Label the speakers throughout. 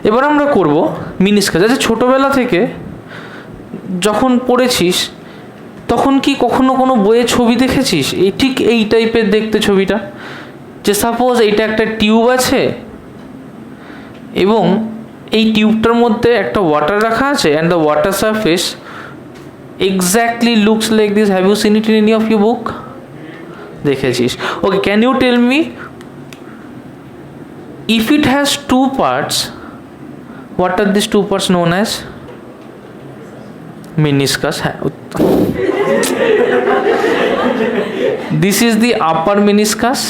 Speaker 1: এবার আমরা করব মিনিস্কাস। আচ্ছা, ছোটোবেলা থেকে যখন পড়েছিস তখন কি কখনো কোনো বইয়ে ছবি দেখেছিস এই ঠিক এই টাইপের দেখতে ছবিটা, যে সাপোজ এইটা একটা টিউব আছে এবং এই টিউবটার মধ্যে একটা ওয়াটার রাখা আছে and the water surface exactly looks like this. Have you seen it in any of your book? দেখেছিস? Okay, can you tell me if it has two parts, what are these two parts known as? Meniscus. This is the upper meniscus.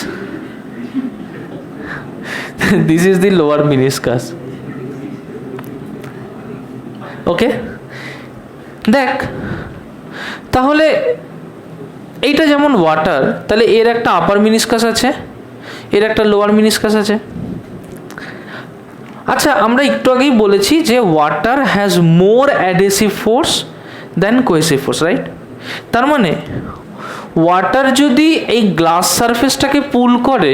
Speaker 1: This is the lower meniscus. Okay? দেখ তাহলে এইটা যেমন water, তাহলে এর একটা আপার মিনিস্কাস আছে, এর একটা লোয়ার মিনিস্কাস আছে। আচ্ছা, আমরা একটু আগেই বলেছি যে water has more adhesive force than cohesive force, right? তার মানে ওয়াটার যদি এই গ্লাস সারফেসটাকে পুল করে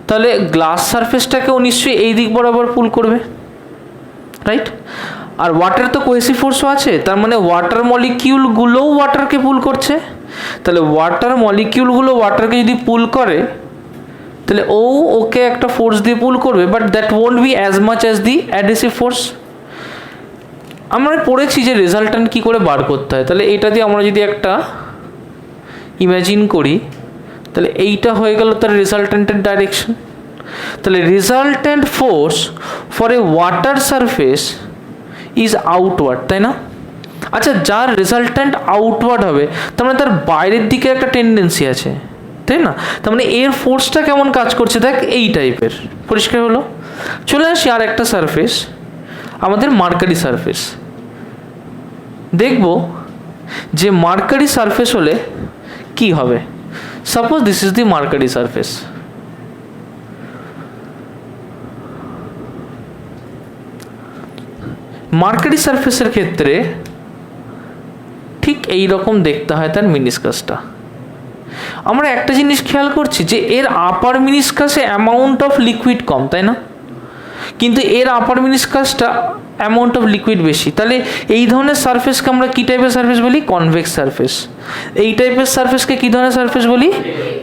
Speaker 1: তাহলে গ্লাস সারফেসটাকেও নিশ্চয়ই এই দিক বরাবর পুল করবে, রাইট? আর ওয়াটার তো কোহেসিভ ফোর্সও আছে, তার মানে ওয়াটার মলিকিউলগুলোও ওয়াটারকে পুল করছে। তাহলে ওয়াটার মলিকিউলগুলো ওয়াটারকে যদি পুল করে তাহলে ওকে একটা ফোর্স দিয়ে পুল করবে, but that won't be as much as the adhesive force. আমরা পড়েছি যে রেজাল্ট্যান্ট কী করে বার করতে হয়। তাহলে এটা দিয়ে আমরা যদি একটা ইমাজিন করি তাহলে এইটা হয়ে গেল তার রেজাল্ট্যান্টের ডাইরেকশন। তাহলে resultant force for a water surface is outward, তাই না? আচ্ছা, যার রেজাল্ট্যান্ট আউটওয়ার্ড হবে তার মানে তার বাইরের দিকে একটা টেন্ডেন্সি আছে, তাই না? তার মানে এর ফোর্সটা কেমন কাজ করছে দেখ, এই টাইপের। পরিষ্কার হলো? চলে আসি আর একটা সারফেস, আমাদের মার্কারি সারফেস। দেখব যে মার্কারি সারফেস হলে কি হবে। Suppose this is the mercury surface. Mercury সারফেসের ক্ষেত্রে ঠিক এই রকম দেখতে হয় তার মিনিস্কাসটা। আমরা একটা জিনিস খেয়াল করছি যে এর আপার মিনিস্কাসে অ্যামাউন্ট অফ লিকুইড কম, তাই না? কিন্তু এর আপার মিনিস্কাসটা অ্যামাউন্ট অফ লিকুইড বেশি। তাহলে এই ধরনের সারফেসকে আমরা কী টাইপের সারফেস বলি? Convex surface. এই টাইপের সারফেসকে কী ধরনের সারফেস বলি?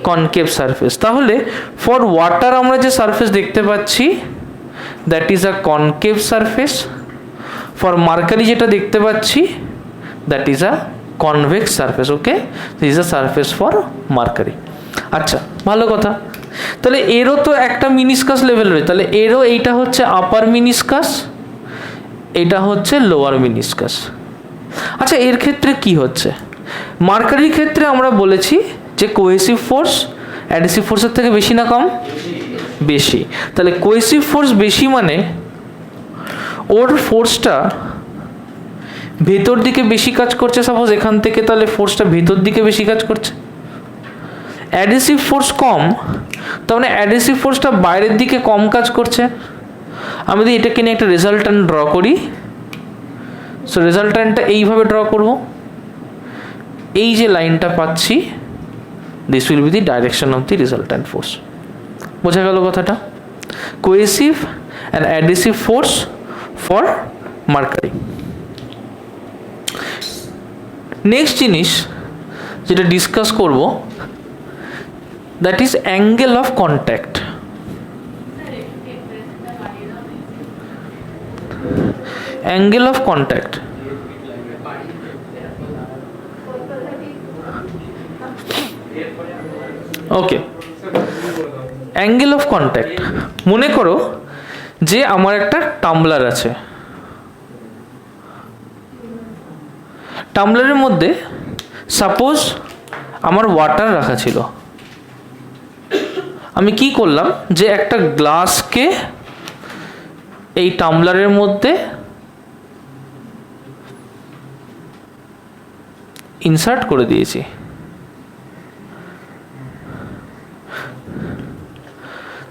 Speaker 1: Concave surface. তাহলে ফর ওয়াটার আমরা যে সারফেস দেখতে পাচ্ছি that is a concave surface. For mercury যেটা দেখতে পাচ্ছি that is a convex surface. Okay, this is a surface for mercury. আচ্ছা, ভালো কথা। তাহলে এরও তো একটা মিনিস্কাস লেভেল রয়েছে, তাহলে এরও এইটা হচ্ছে আপার মিনিস্কাস, এটা হচ্ছে লোয়ার মিনিস্কাস। আচ্ছা, এর ক্ষেত্রে কি হচ্ছে? মার্কারির ক্ষেত্রে আমরা বলেছি যে কোহেসিভ ফোর্স অ্যাডহেসিভ ফোর্সের থেকে বেশি না কম? বেশি। তাহলে কোহেসিভ ফোর্স বেশি মানে ওর ফোর্সটা ভেতর দিকে বেশি কাজ করছে। সাপোজ এখান থেকে, তাহলে ফোর্সটা ভেতর দিকে বেশি কাজ করছে। অ্যাডহেসিভ ফোর্স কম, তার মানে অ্যাডহেসিভ ফোর্সটা বাইরের দিকে কম কাজ করছে। আমি যদি এটাকে নিয়ে একটা রেজাল্ট্যান্ট ড্র করি, সো রেজাল্ট্যান্টটা এইভাবে ড্র করব। এই যে লাইনটা পাচ্ছি, this will be the direction of the resultant force. বোঝা গেল কথাটা? Cohesive and adhesive force for mercury. Next জিনিস যেটা ডিসকাস করব that is angle of contact. Angle of contact okay, angle of contact. মনে করো যে আমার একটা টাম্বলার আছে, টাম্বলারের মধ্যে সাপোজ আমার ওয়াটার রাখা ছিল। আমি কি করলাম যে একটা গ্লাসকে এই টাম্বলারের মধ্যে ইনসার্ট করে দিয়েছি।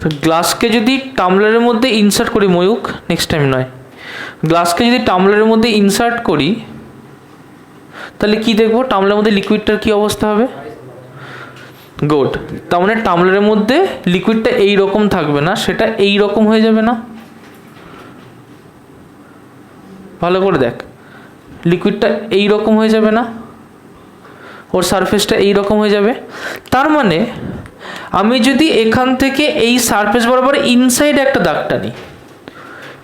Speaker 1: তো গ্লাসকে যদি টাম্বলারের মধ্যে ইনসার্ট করি, ময়ূক নেক্সট টাইম নয়, গ্লাসকে যদি টাম্বলারের মধ্যে ইনসার্ট করি তাহলে কি দেখবো? টাম্বলারের মধ্যে লিকুইডটার কি অবস্থা হবে? গুড। তার মানে টাম্বলারের মধ্যে লিকুইডটা এই রকম থাকবে না, সেটা এই রকম হয়ে যাবে না? ভালো করে দেখ, লিকুইডটা এই রকম হয়ে যাবে না, ওর সারফেসটা এই রকম হয়ে যাবে। তার মানে আমি যদি এখান থেকে এই সারফেস বরাবর ইনসাইড একটা দাগ টানি,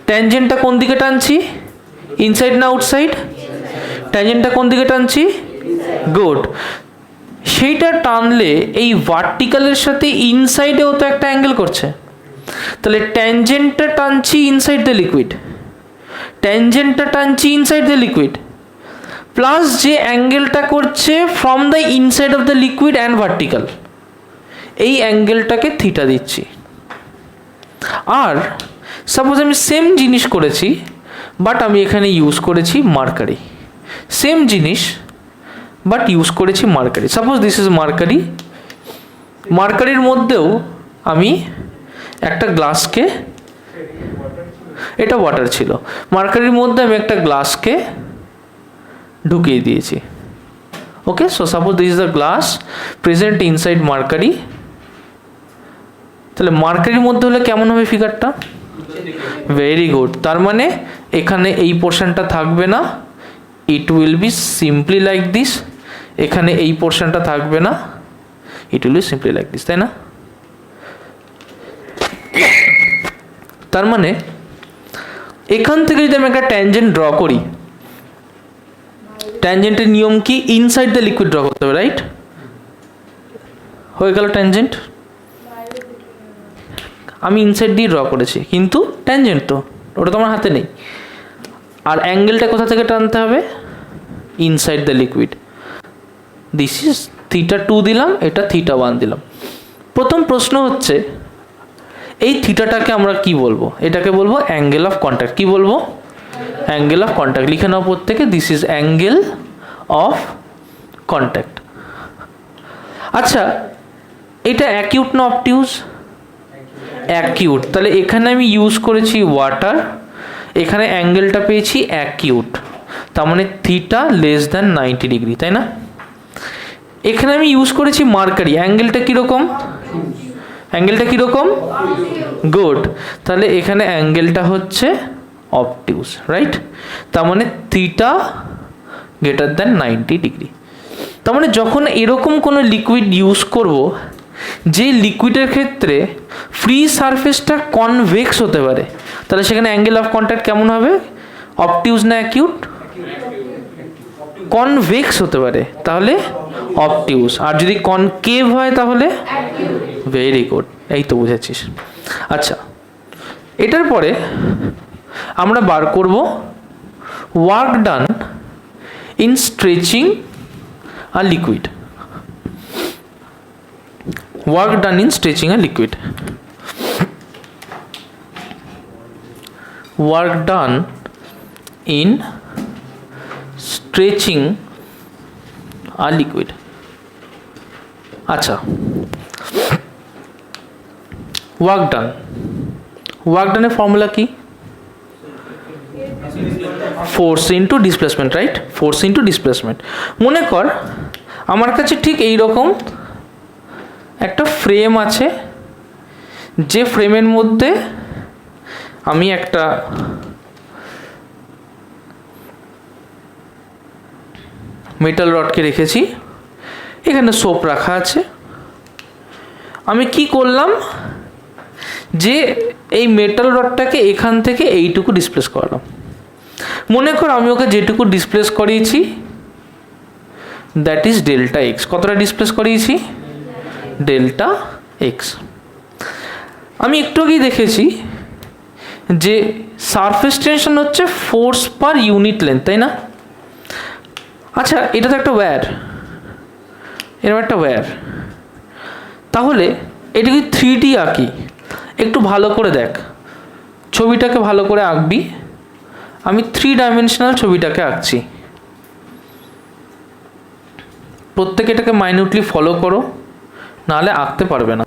Speaker 1: ট্যানজেন্টটা কোন দিকে টানছি, ইনসাইড না আউটসাইড? ট্যানজেন্টটা কোন দিকে টানছি, গুড। সেইটা টানলে এই ভার্টিক্যালের সাথে ইনসাইডেও তো একটা অ্যাঙ্গেল করছে, তাহলে ট্যানজেন্টটা টানছি ইনসাইড দ্য লিকুইড, ট্যানজেন্টটা টানছি ইনসাইড দ্য লিকুইড, প্লাস যে অ্যাঙ্গেলটা করছে from the inside of the liquid and vertical, এই অ্যাঙ্গেলটাকে থিটা দিচ্ছি। আর সাপোজ আমি সেম জিনিস করেছি, বাট আমি এখানে ইউজ করেছি মার্কারি, সেম জিনিস বাট ইউজ করেছি mercury. Suppose this is mercury, মার্কারির মধ্যেও আমি একটা গ্লাসকে, এটা ওয়াটার ছিল, মার্কারির মধ্যে আমি একটা গ্লাসকে ঢুকিয়ে দিয়েছি। Okay, so suppose this is the glass present inside mercury. তাহলে মার্কারির মধ্যে হলে কেমন হবে ফিগারটা? Very good. তার মানে এখানে এই পোর্শনটা থাকবে না, it will be simply like this. এখানে এই পোর্শনটা থাকবে না, it will be simply like this, তাই না? তার মানে এখান থেকে যদি আমি একটা ট্যানজেন্ট ড্র করি, ট্যানজেন্টের নিয়ম কি? ইনসাইড দ্য লিকুইড ড্র করতে হবে, রাইট? হয়ে গেল ট্যানজেন্ট। আমি ইনসাইড দিয়ে ড্র করেছি, কিন্তু ট্যানজেন্ট তো ওটা তো আমার হাতে নেই। আর অ্যাঙ্গেলটা কোথা থেকে টানতে হবে? Inside the liquid. This is θ2 দিলাম, এটা θ1 দিলাম। প্রথম প্রশ্ন হচ্ছে এই থিটাটাকে আমরা কি বলবো? এটাকে বলবো অ্যাঙ্গেল অফ কন্ট্যাক্ট। কি বলবো? Angle of contact. লিখে নাও প্রত্যেকে, this is angle of contact. আচ্ছা, এটা অ্যাকিউট না অবটিউজ? অ্যাকিউট। তাহলে এখানে আমি ইউজ করেছি ওয়াটার, এখানে অ্যাঙ্গেলটা পেয়েছি অ্যাকিউট, তার মানে থিটা লেস দ্যান 90 ডিগ্রি, তাই না? এখানে আমি ইউজ করেছি মার্কারি, অ্যাঙ্গেলটা কীরকম? অ্যাঙ্গেলটা কীরকম? গুড। তাহলে এখানে অ্যাঙ্গেলটা হচ্ছে অবটিউজ, রাইট? তার মানে থিটা গ্রেটার দ্যান 90 ডিগ্রি। তার মানে যখন এরকম কোনো লিকুইড ইউজ করব, যে লিকুইডের ক্ষেত্রে ফ্রি সারফেসটা কনভেক্স হতে পারে, তাহলে সেখানে অ্যাঙ্গেল অফ কন্ট্যাক্ট কেমন হবে? অবটিউজ না অ্যাকিউট? কনভেক্স হতে পারে, তাহলে অবটিউজ। আর যদি কনকেভ হয় তাহলে? ভেরি গুড, এই তো বুঝেছিস। আচ্ছা, এটার পরে আমরা বার করব work done in stretching a liquid. Work done in stretching a liquid. Work done in stretching a liquid. আচ্ছা, work done. Work done এর ফর্মুলা কি? Force into displacement, right? Force into displacement. মনে কর আমার কাছে ঠিক এই রকম একটা ফ্রেম আছে, যে ফ্রেমের মধ্যে আমি একটা মেটাল রডকে রেখেছি, এখানে সোপ রাখা আছে। আমি কি করলাম, যে এই মেটাল রডটাকে এখান থেকে এইটুকু ডিসপ্লেস করালাম। মনে কর আমি ওকে যেটুকু ডিসপ্লেস করিয়েছি দ্যাট ইজ ডেল্টা এক্স। কতটা ডিসপ্লেস করিয়েছি? Delta x. আমি একটু আগেই দেখেছি যে সারফেস টেনশন হচ্ছে ফোর্স পার ইউনিট লেন্থ, তাই না? আচ্ছা, এটা তো একটা ওয়্যার, এরকম একটা ওয়্যার। তাহলে এটা কি 3D আঁকি? একটু ভালো করে দেখ, ছবিটাকে ভালো করে আঁকবি। আমি 3 ডাইমেনশনাল ছবিটাকে আঁকছি, প্রত্যেকে এটাকে মাইনিউটলি ফলো করো, নাহলে আঁকতে পারবে না।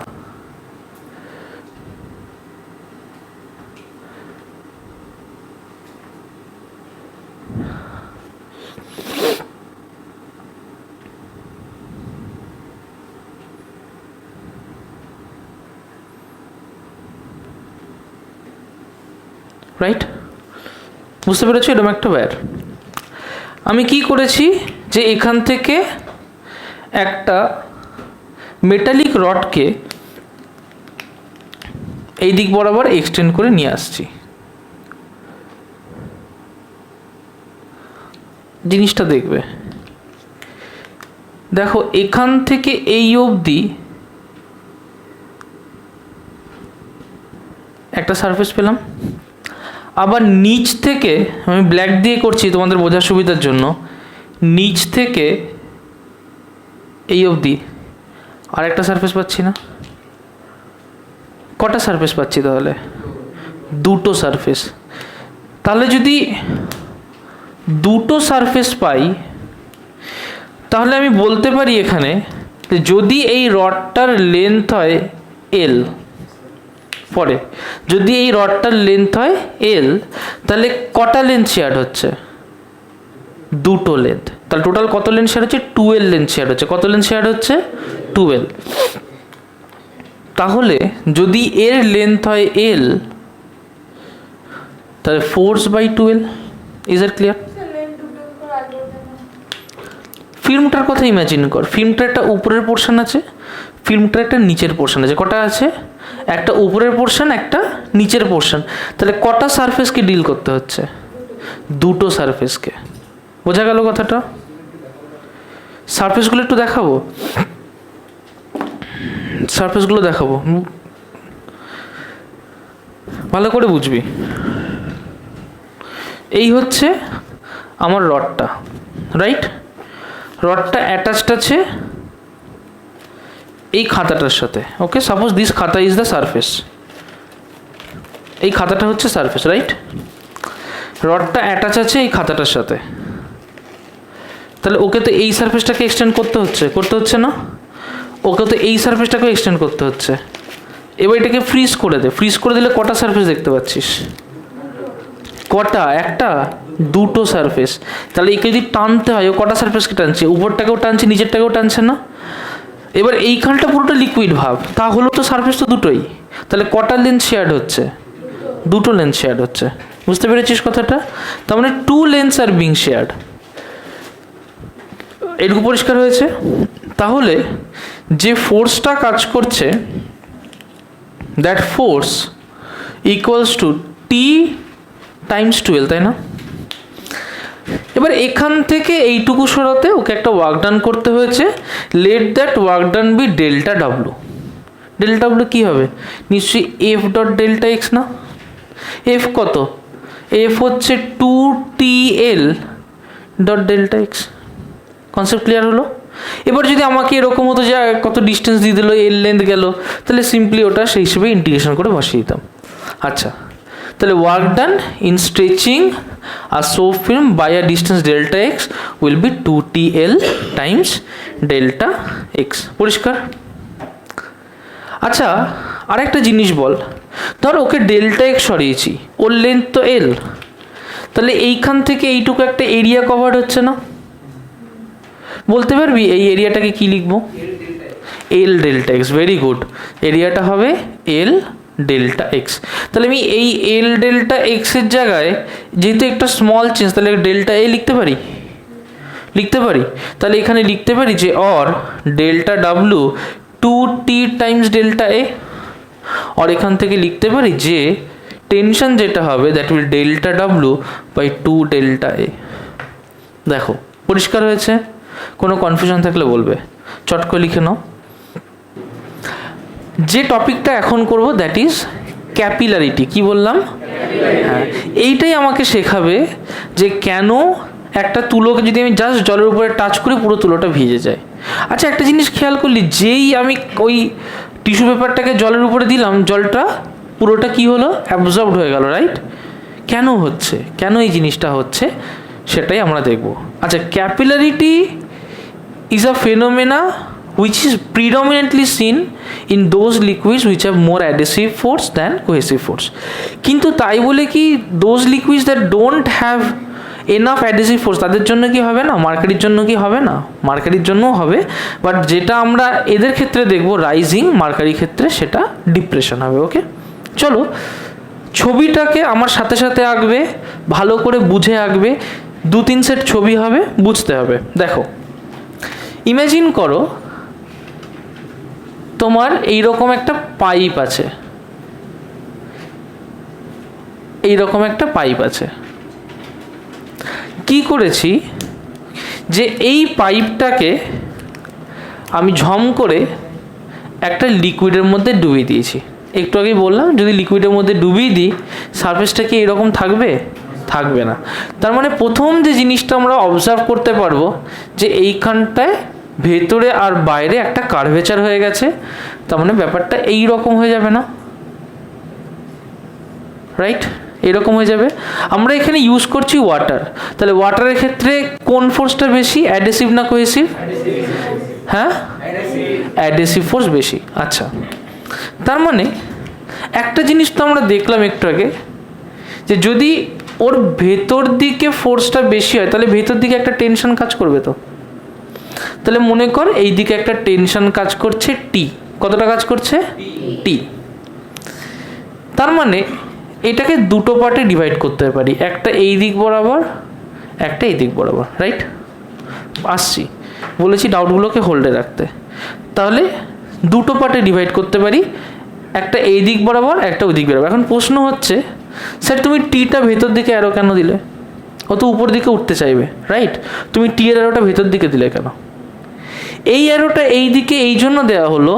Speaker 1: রাইট? বুঝতে পেরেছো? এরকম একটা ওয়্যার। আমি কি করেছি যে এখান থেকে একটা মেটালিক রডকে এই দিক বরাবর এক্সটেন্ড করে নিয়ে আসছি। জিনিসটা দেখবে, দেখো এখান থেকে এই অবধি একটা সারফেস পেলাম, আবার নিচ থেকে, আমি ব্ল্যাক দিয়ে করছি তোমাদের বোঝার সুবিধার জন্য, নিচ থেকে এই অবধি আর একটা সারফেস পাচ্ছি না? কটা সারফেস পাচ্ছি তাহলে? দুটো সারফেস। তাহলে যদি দুটো সারফেস পাই তাহলে আমি বলতে পারি এখানে যদি এই রডটার লেন্থ হয় এল, পরে যদি এই রডটার লেন্থ হয় এল, তাহলে কটা লেন্থ শেয়ার হচ্ছে? দুটো লেন্থ। তাহলে টোটাল কত লেন্থ শেয়ার হচ্ছে? 12 লেন্থ শেয়ার হচ্ছে। কত লেন্থ শেয়ার হচ্ছে? 12। তাহলে যদি এর লেন্থ হয় এল, তাহলে force by 12। Is it clear? ফিল্মটার কথা ইমাজিন কর, ফিল্মটার একটা উপরের পোর্শন আছে, ফিল্মটার একটা নিচের পোর্শন আছে। কটা আছে? একটা উপরের পোর্শন, একটা নিচের পোর্শন। তাহলে কটা সারফেসকে ডিল করতে হচ্ছে? দুটো সারফেসকে। বোঝা গেল কথাটা? সারফেসগুলো একটু দেখাবো, সারফেসগুলো দেখাবো, ভালো করে বুঝবি। এই হচ্ছে আমার রডটা, রাইট? রডটা অ্যাটাচড আছে এই খাতাটার সাথে। ওকে, সাপোজ দিস খাতা ইজ দ্য সারফেস, এই খাতাটা হচ্ছে সারফেস, রাইট? রডটা অ্যাটাচ আছে এই খাতাটার সাথে, তাহলে ওকে তো এই সারফেসটাকে এক্সটেন্ড করতে হচ্ছে না? ওকে তো এই সারফেসটাকে এক্সটেন্ড করতে হচ্ছে। এবার এটাকে ফ্রিজ করে দে, ফ্রিজ করে দিলে কটা সারফেস দেখতে পাচ্ছিস? কটা? একটা, দুটো সারফেস। তাহলে একে যদি টানতে হয়, ও কটা সারফেসকে টানছে? উপরটাকেও টানছে, নিচেরটাকেও টানছে না? এবার এইখানটা পুরোটা লিকুইড ভাব, তাহলেও তো সারফেস তো দুটোই। তাহলে কটা লেন্থ শেয়ার হচ্ছে? দুটো লেন্থ শেয়ার হচ্ছে। বুঝতে পেরেছিস কথাটা? তার মানে 2 লেন্থস আর বিং শেয়ার্ড। এটুকু পরিষ্কার হয়েছে? তাহলে যে ফোর্সটা কাজ করছে, that force equals to T Times 12, তাই না? এবার এখান থেকে এইটুকু সরাতে ওকে একটা ওয়ার্ক ডান করতে হয়েছে। Let that work done be delta W. Delta W কী হবে? নিশ্চয়ই এফ ডট ডেল্টা এক্স না? এফ কত? এফ হচ্ছে 2TL dot delta X. Concept clear হলো? এবার যদি আমাকে এরকম হতো যে কত ডিস্টেন্স দিয়ে দিল, এল লেন্থ গেল, তাহলে সিম্পলি ওটা সেই হিসেবে ইন্টিগ্রেশন করে বসিয়ে দিতাম। আচ্ছা, তাহলে ওয়ার্ক ডান ইন স্ট্রেচিং আর soap film by a distance delta x will be 2TL times delta x. পরিষ্কার? আচ্ছা, আরেকটা জিনিস বল, ধর ওকে ডেল্টা এক্স সরিয়েছি, ওর লেন্থ তো এল, তাহলে এইখান থেকে এইটুকু একটা এরিয়া কভার হচ্ছে না? বলতে পারবি এই এরিয়াটাকে কি লিখবো? এল ডেল্টা এক্স। ভেরি গুড, এরিয়াটা হবে এল ডেল্টা এক্স। তাহলে আমি এই এল ডেল্টা এক্সের জায়গায় যেহেতু একটা স্মল চেঞ্জ, তাহলে ডেল্টা এ লিখতে পারি। তাহলে এখানে লিখতে পারি যে or delta W 2T times delta A. আর এখান থেকে লিখতে পারি যে টেনশন যেটা হবে that will delta W by 2 delta A. দেখো পরিষ্কার হয়েছে? কোনো কনফিউশন থাকলে বলবে, চট করে লিখে নাও। যে টপিকটা এখন করব দ্যাট ইজ ক্যাপিলারিটি। কি বললাম? হ্যাঁ, এইটাই আমাকে শেখাবে যে কেন একটা তুলোকে যদি আমি জাস্ট জলের উপরে টাচ করি পুরো তুলোটা ভিজে যায়। আচ্ছা, একটা জিনিস খেয়াল করলি, যেই আমি ওই টিস্যু পেপারটাকে জলের উপরে দিলাম, জলটা পুরোটা কি হলো? অ্যাবজর্বড হয়ে গেল, রাইট? কেন হচ্ছে, কেন এই জিনিসটা হচ্ছে সেটাই আমরা দেখব। আচ্ছা, capillarity is a phenomena which is predominantly seen in those liquids which have more adhesive force than cohesive force. কিন্তু তাই বলে কি those liquids that don't have enough adhesive force তাদের জন্য কি হবে না? মার্কারির জন্য কি হবে না? মার্কারির জন্যও হবে, বাট যেটা আমরা এদের ক্ষেত্রে দেখব রাইজিং, মার্কারির ক্ষেত্রে সেটা ডিপ্রেশন হবে। ওকে, চলো ছবিটাকে আমার সাথে সাথে আঁকবে, ভালো করে বুঝে আঁকবে, 2-3 সেট ছবি হবে, বুঝতে হবে। দেখো, ইমাজিন করো তোমার এইরকম একটা পাইপ আছে, এইরকম একটা পাইপ আছে। কি করেছি যে এই পাইপটাকে আমি ঝম করে একটা লিকুইডের মধ্যে ডুবিয়ে দিয়েছি। একটু আগেই বললাম যদি লিকুইডের মধ্যে ডুবিয়ে দিই সারফেসটা কি এরকম থাকবে? থাকবে না। তার মানে প্রথম যে জিনিসটা আমরা অবজার্ভ করতে পারবো যে এইখানটায় ভেতরে আর বাইরে একটা কার্ভেচার হয়ে গেছে, তার মানে ব্যাপারটা এই রকম হয়ে যাবে না, রাইট? এরকম হয়ে যাবে। আমরা এখানে ইউজ করছি ওয়াটার, তাহলে ওয়াটারের ক্ষেত্রে কোন ফোর্সটা বেশি, অ্যাডহেসিভ না কোহেসিভ? হ্যাঁ, অ্যাডহেসিভ ফোর্স বেশি। আচ্ছা, তার মানে একটা জিনিস তো আমরা দেখলাম একটু আগে যে যদি ওর ভেতর দিকে ফোর্সটা বেশি হয় তাহলে ভেতর দিকে একটা টেনশন কাজ করবে। তো তাহলে মনে কর এই দিকে একটা টেনশন কাজ করছে টি, কতটা কাজ করছে? টি। তার মানে এটাকে দুটো পার্টে ডিভাইড করতে পারি, একটা এই দিক বরাবর, একটা এই দিক বরাবর, রাইট? আসছি, বলেছি ডাউটগুলোকে হোল্ডে রাখতে। তাহলে দুটো পার্টে ডিভাইড করতে পারি, একটা এই দিক বরাবর, একটা ওই দিক বরাবর। এখন প্রশ্ন হচ্ছে স্যার তুমি টিটা ভেতর দিকে অ্যারো কেন দিলে? ও তো উপর দিকে উঠতে চাইবে, রাইট? তুমি টি এর অ্যারোটা ভেতর দিকে দিলে কেন? এই অ্যারোটা এই দিকে এই জন্য দেওয়া হলো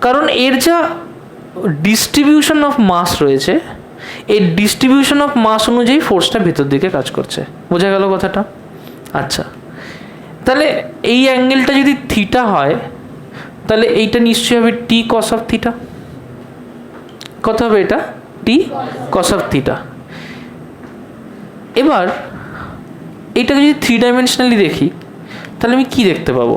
Speaker 1: কারণ এর যা ডিস্ট্রিবিউশন অফ মাস রয়েছে, এই ডিস্ট্রিবিউশন অফ মাস অনুযায়ী ফোর্সটা ভেতর দিকে কাজ করছে। বোঝা গেল কথাটা? আচ্ছা, তাহলে এই অ্যাঙ্গেলটা যদি থিটা হয় তাহলে এইটা নিশ্চয়ই হবে টি কস অফ থিটা। কত হবে এটা? টি কস অফ থিটা। এবার এইটাকে যদি 3 ডাইমেনশনালি দেখি তাহলে আমি কি দেখতে পাবো?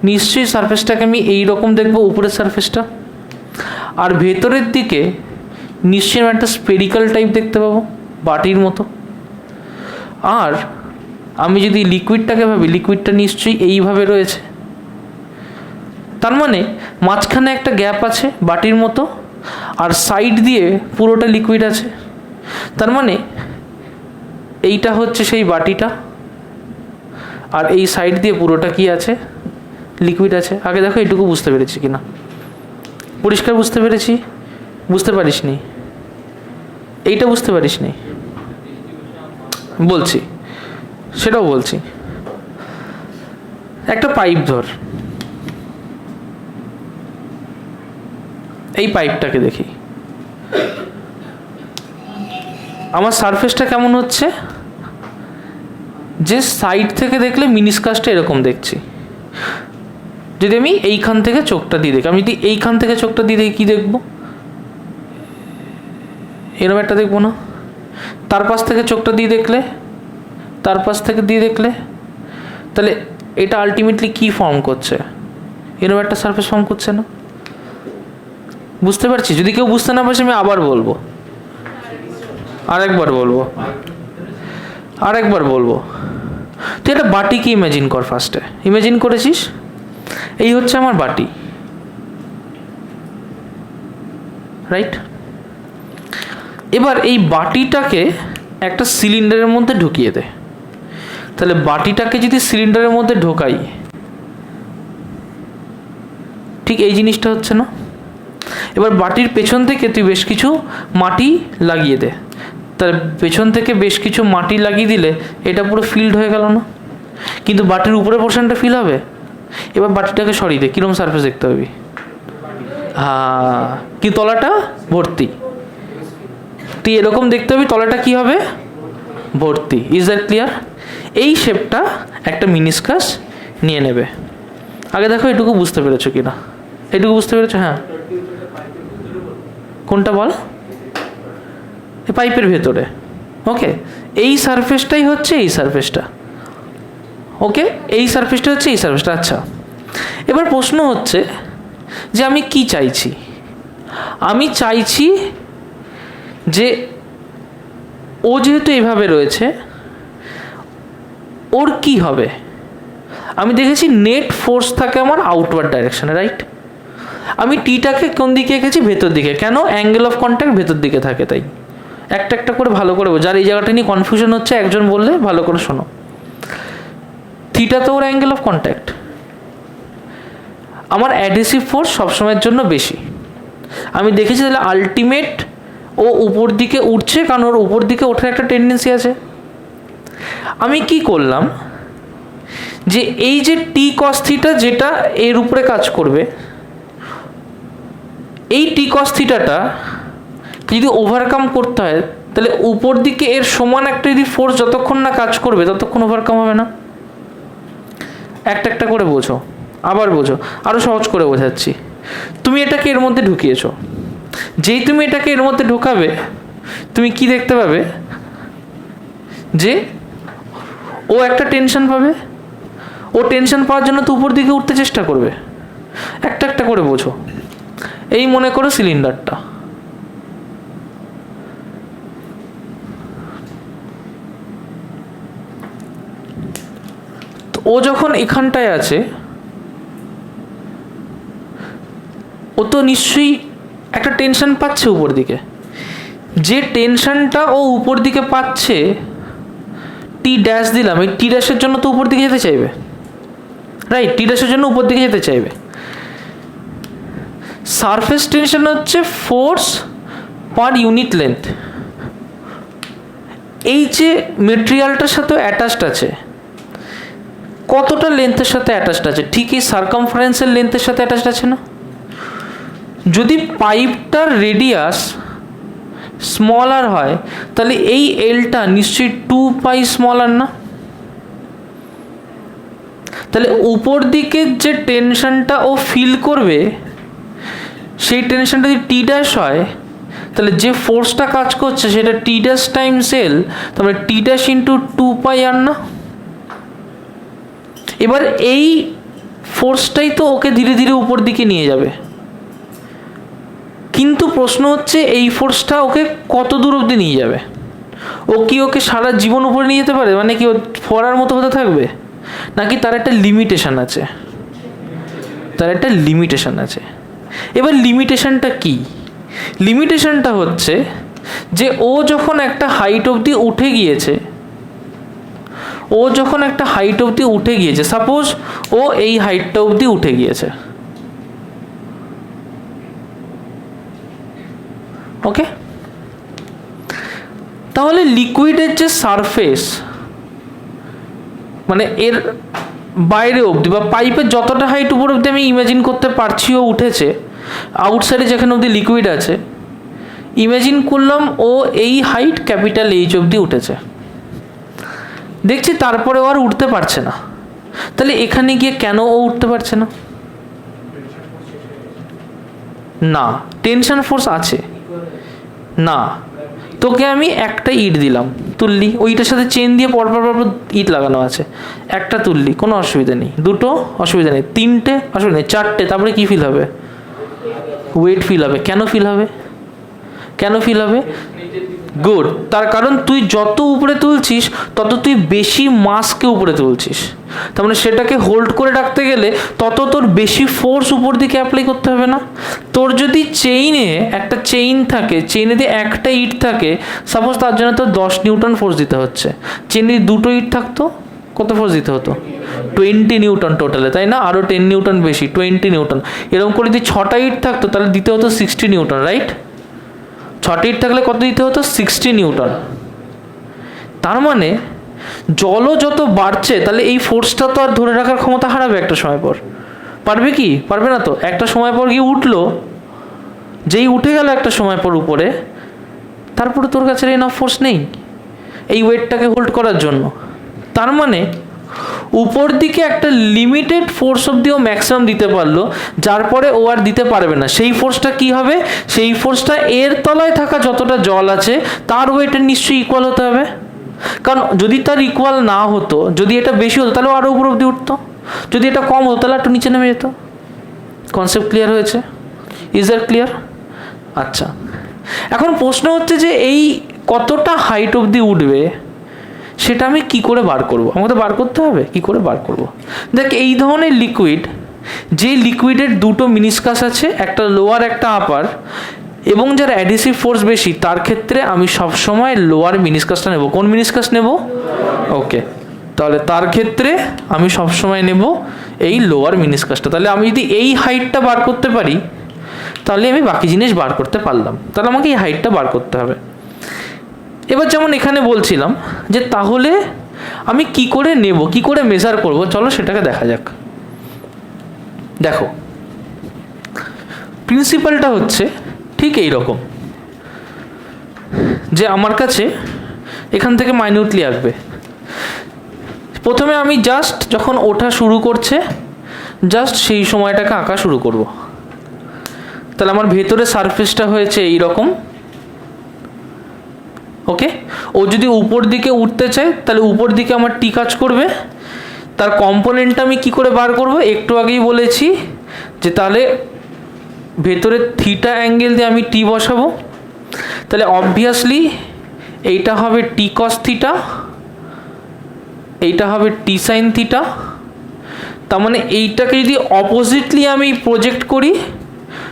Speaker 1: নিশ্চয়ই সারফেসটাকে আমি এইরকম দেখবো, উপরের সারফেসটা, আর ভেতরের দিকে নিশ্চয়ই আমি একটা স্পেরিক্যাল টাইপ দেখতে পাবো, বাটির মতো। আর আমি যদি লিকুইডটাকে ভাবি, লিকুইডটা নিশ্চয়ই এইভাবে রয়েছে, তার মানে মাঝখানে একটা গ্যাপ আছে বাটির মতো, আর সাইড দিয়ে পুরোটা লিকুইড আছে। তার মানে এইটা হচ্ছে সেই বাটিটা, আর এই সাইড দিয়ে পুরোটা কি আছে? লিকুইড আছে। আগে দেখো এইটুকু বুঝতে পেরেছি কিনা, পরিষ্কার বুঝতে পেরেছি? বুঝতে পারিস নি? এইটা বুঝতে পারিস নি? বলছি, সেটাও বলছি। একটা পাইপ ধর, এই পাইপটাকে দেখি, আমার সারফেসটা কেমন হচ্ছে? যে সাইড থেকে দেখলে মিনিস্কাসটা এরকম দেখছি। যদি আমি এইখান থেকে চোখটা দিয়ে দেখি, আমি যদি এইখান থেকে চোখটা দিয়ে দেখি, কী দেখবো? এরকম একটা দেখবো না? তার পাশ থেকে চোখটা দিয়ে দেখলে, তার পাশ থেকে দিয়ে দেখলে, তাহলে এটা আলটিমেটলি কি ফর্ম করছে? এরকম একটা সারফেস ফর্ম করছে না? বুঝতে পারছি? যদি কেউ বুঝতে না পারছে আমি আবার বলবো, আরেকবার বলবো, আরেকবার বলবো। তুই একটা বাটিকে ইমাজিন কর। ফার্স্টে ইমাজিন করেছিস এই হচ্ছে আমার বাটি, রাইট? এবার এই বাটিটাকে একটা সিলিন্ডারের মধ্যে ঢুকিয়ে দে। তাহলে বাটিটাকে যদি সিলিন্ডারের মধ্যে ঢোকাই, ঠিক এই জিনিসটা হচ্ছে না? এবার বাটির পেছন থেকে তুই বেশ কিছু মাটি লাগিয়ে দে। তার পেছন থেকে বেশ কিছু মাটি লাগিয়ে দিলে এটা পুরো ফিল্ড হয়ে গেল না? কিন্তু বাটির উপরের পোর্শনটা ফিল হবে। এবার বাটিটাকে সরিয়ে দে, কীরকম সারফেস দেখতে হবে? হ্যাঁ, কি তলাটা ভর্তি। তুই এরকম দেখতে হবে, তলাটা কি হবে? ভর্তি। Is that clear? এই শেপটা একটা মিনিস্কাস নিয়ে নেবে। আগে দেখো এটুকু বুঝতে পেরেছো কি না? এটুকু বুঝতে পেরেছো? হ্যাঁ, কোনটা বল? এই পাইপের ভেতরে। ওকে, এই সারফেসটাই হচ্ছে এই সারফেসটা। ওকে, এই সারফেসটা হচ্ছে এই সারফেসটা। আচ্ছা, এবার প্রশ্ন হচ্ছে যে আমি কি চাইছি? আমি চাইছি যে ও যেহেতু এইভাবে রয়েছে, ওর কি হবে? আমি দেখেছি নেট ফোর্স থাকে আমার আউটওয়ার্ড ডাইরেকশনে, রাইট? আমি টিটাকে কোন দিকে এঁকেছি? ভেতর দিকে। কেন? অ্যাঙ্গেল অফ কন্ট্যাক্ট ভেতর দিকে থাকে, তাই একটা একটা করে ভালো করে বোঝো। যার এই জায়গাটা নিয়ে কনফিউশন হচ্ছে একজন বললে ভালো করে শোনো। থিটা তো ওর অ্যাঙ্গেল অফ কন্ট্যাক্ট। আমার অ্যাডহেসিভ ফোর্স সবসময়ের জন্য বেশি। আমি দেখেছি তাহলে আলটিমেট ও উপর দিকে উঠছে, কারণ ওর উপর দিকে ওঠার একটা টেন্ডেন্সি আছে। আমি কি করলাম, যে এই যে টি কস থিটা যেটা এর উপরে কাজ করবে, এই টি কস থিটাটা যদি ওভারকাম করতে হয়, তাহলে উপর দিকে এর সমান একটা যদি ফোর্স যতক্ষণ না কাজ করবে ততক্ষণ ওভারকাম হবে না। একটা একটা করে বোঝো, আবার বোঝো, আরও সহজ করে বোঝাচ্ছি। তুমি এটাকে এর মধ্যে ঢুকিয়েছো, যেই তুমি এটাকে এর মধ্যে ঢোকাবে তুমি কি দেখতে পাবে, যে ও একটা টেনশন পাবে, ও টেনশন পাওয়ার জন্য তো উপর দিকে উঠতে চেষ্টা করবে। একটা একটা করে বোঝো। এই মনে করো সিলিন্ডারটা, তো ও যখন এখানটায় আছে, ও তো নিশ্চয়ই একটা টেনশন পাচ্ছে উপর দিকে। যে টেনশনটা ও উপর দিকে পাচ্ছে, টি ড্যাশ দিলাম, এই টি ড্যাশের জন্য তো উপর দিকে যেতে চাইবে, রাইট? টি ড্যাশের জন্য উপর দিকে যেতে চাইবে। সারফেস টেনশন হচ্ছে ফোর্স পার ইউনিট লেন্থ। এই যে মেটেরিয়ালটার সাথে অ্যাটাচড আছে, কতটা লেন্থের সাথে অ্যাটাচড আছে? ঠিক এই সার্কামফারেন্সের লেন্থের সাথে অ্যাটাচড আছে না? যদি পাইপটার রেডিয়াস স্মলার হয়, তাহলে এই এলটা নিশ্চয়ই 2π স্মলার না? তাহলে উপর দিকে যে টেনশনটা ও ফিল করবে, সেই টেনশনটা যদি টি ড্যাশ হয়, তাহলে যে ফোর্সটা কাজ করছে সেটা টি ড্যাশ টাইমস এল, তাহলে টি ড্যাশ ইন্টু 2π আর না? এবার এই ফোর্সটাই তো ওকে ধীরে ধীরে উপর দিকে নিয়ে যাবে। কিন্তু প্রশ্ন হচ্ছে এই ফোর্সটা ওকে কত দূর অবধি নিয়ে যাবে? ও কি ওকে সারা জীবন উপরে নিয়ে যেতে পারে? মানে কি ও ফোয়ারার মতো হতে থাকবে? নাকি তার একটা লিমিটেশন আছে? তার একটা লিমিটেশন আছে। এবার লিমিটেশনটা কি? লিমিটেশনটা হচ্ছে যে ও যখন একটা হাইট অবধি উঠে গিয়েছে, সাপোজ ও এই হাইটটা অবধি উঠে গিয়েছে, ওকে? তাহলে লিকুইডের যে সারফেস, মানে এর বাইরে অবধি বা পাইপের যতটা হাইট উপর অবধি আমি ইমাজিন করতে পারছি ও উঠেছে, আউটসাইডে যেখানে অবধি লিকুইড আছে, ইমাজিন করলাম ও এই হাইট ক্যাপিটাল এইচ অবধি উঠেছে, দেখছি তারপরে ও আর উঠতে পারছে না। তাহলে এখানে গিয়ে কেন ও উঠতে পারছে না? না, টেনশন ফোর্স আছে না। তোকে আমি একটা ইট দিলাম, তুললি, ওইটার সাথে চেন দিয়ে পরপর ইট লাগানো আছে, একটা তুললি, কোনো অসুবিধা নেই। দুটো অসুবিধা নেই, তিনটে অসুবিধা নেই, চারটে, তারপরে কি ফিল হবে? ওয়েট ফিল হবে। কেন ফিল হবে? গুড। তার কারণ তুই যত উপরে তুলছিস তত তুই বেশি মাসকে উপরে তুলছিস, তার মানে সেটাকে হোল্ড করে রাখতে গেলে তত তোর বেশি ফোর্স উপর দিকে অ্যাপ্লাই করতে হবে না? তোর যদি চেইনে একটা চেইন থাকে, চেইনে দিয়ে একটা ইট থাকে, সাপোজ তার জন্য তোর 10 নিউটন ফোর্স দিতে হচ্ছে। চেইনে দুটো ইট থাকতো, কত ফোর্স দিতে হতো? 20 নিউটন টোটালে, তাই না? আরও 10 নিউটন বেশি, 20 নিউটন। এরকম করে যদি 6টা ইট থাকতো তাহলে দিতে হতো 60 নিউটন, রাইট? 6টি ইট থাকলে কত দিতে হতো? 60 নিউটন। তার মানে জলও যত বাড়ছে, তাহলে এই ফোর্সটা তো আর ধরে রাখার ক্ষমতা হারাবে একটা সময় পর। পারবে কি? পারবে না তো। একটা সময় পর গিয়ে উঠলো, যেই উঠে গেল একটা সময় পর উপরে, তারপরে তোর কাছে এনাফ ফোর্স নেই এই ওয়েটটাকে হোল্ড করার জন্য। তার মানে উপর দিকে একটা লিমিটেড ফোর্স অবধি ও ম্যাক্সিমাম দিতে পারলো, যার পরে ও আর দিতে পারবে না। সেই ফোর্সটা কি হবে? সেই ফোর্সটা এর তলায় থাকা যতটা জল আছে তার ওয়েটের নিশ্চয়ই ইকুয়াল হতে হবে। কারণ যদি তার ইকুয়াল না হতো, যদি এটা বেশি হতো তাহলে আরও উপর অবধি উঠতো, যদি এটা কম হতো তাহলে একটু নিচে নেমে যেত। কনসেপ্ট ক্লিয়ার হয়েছে? Is that clear? আচ্ছা, এখন প্রশ্ন হচ্ছে যে এই কতটা হাইট অবধি উঠবে সেটা আমি কি করে বার করব? আমাকে তো বার করতে হবে। কি করে বার করব? দেখ, এই ধরনের লিকুইড, যে লিকুইডের দুটো মিনিসকাস আছে, একটা লোয়ার একটা আপার, এবং যার অ্যাডিসিভ ফোর্স বেশি তার ক্ষেত্রে আমি সবসময় লোয়ার মিনিসকাসটা নেব। কোন মিনিসকাস নেব? ওকে, তাহলে তার ক্ষেত্রে আমি সবসময় নেব এই লোয়ার মিনিসকাসটা। তাহলে আমি যদি এই হাইটটা বার করতে পারি তাহলে আমি বাকি জিনিস বার করতে পারলাম। তাহলে আমাকে এই হাইটটা বার করতে হবে। এবার যেমন এখানে বলছিলাম যে তাহলে আমি কি করে নেব, কি করে মেজার করব, চলো সেটাকে দেখা যাক। দেখো প্রিন্সিপালটা হচ্ছে ঠিক এই রকম, যে আমার কাছে এখান থেকে মাইনিউটলি আসবে। প্রথমে আমি জাস্ট যখন ওঠা শুরু করছে জাস্ট সেই সময়টাকে আঁকা শুরু করব। তাহলে আমার ভেতরে সারফেসটা হয়েছে এই রকম। ওকে, ও যদি উপর দিকে উঠতে চায় তাহলে উপর দিকে আমার টি কাজ করবে। তার কম্পোনেন্টটা আমি কি করে বার করব, একটু আগেই বলেছি যে তাহলে ভেতরে থিটা অ্যাঙ্গেল দিয়ে আমি টি বসাবো। তাহলে অবভিয়াসলি এইটা হবে টি কস থিটা, এইটা হবে টি সাইন থিটা। তার মানে এইটাকে যদি অপোজিটলি আমি প্রজেক্ট করি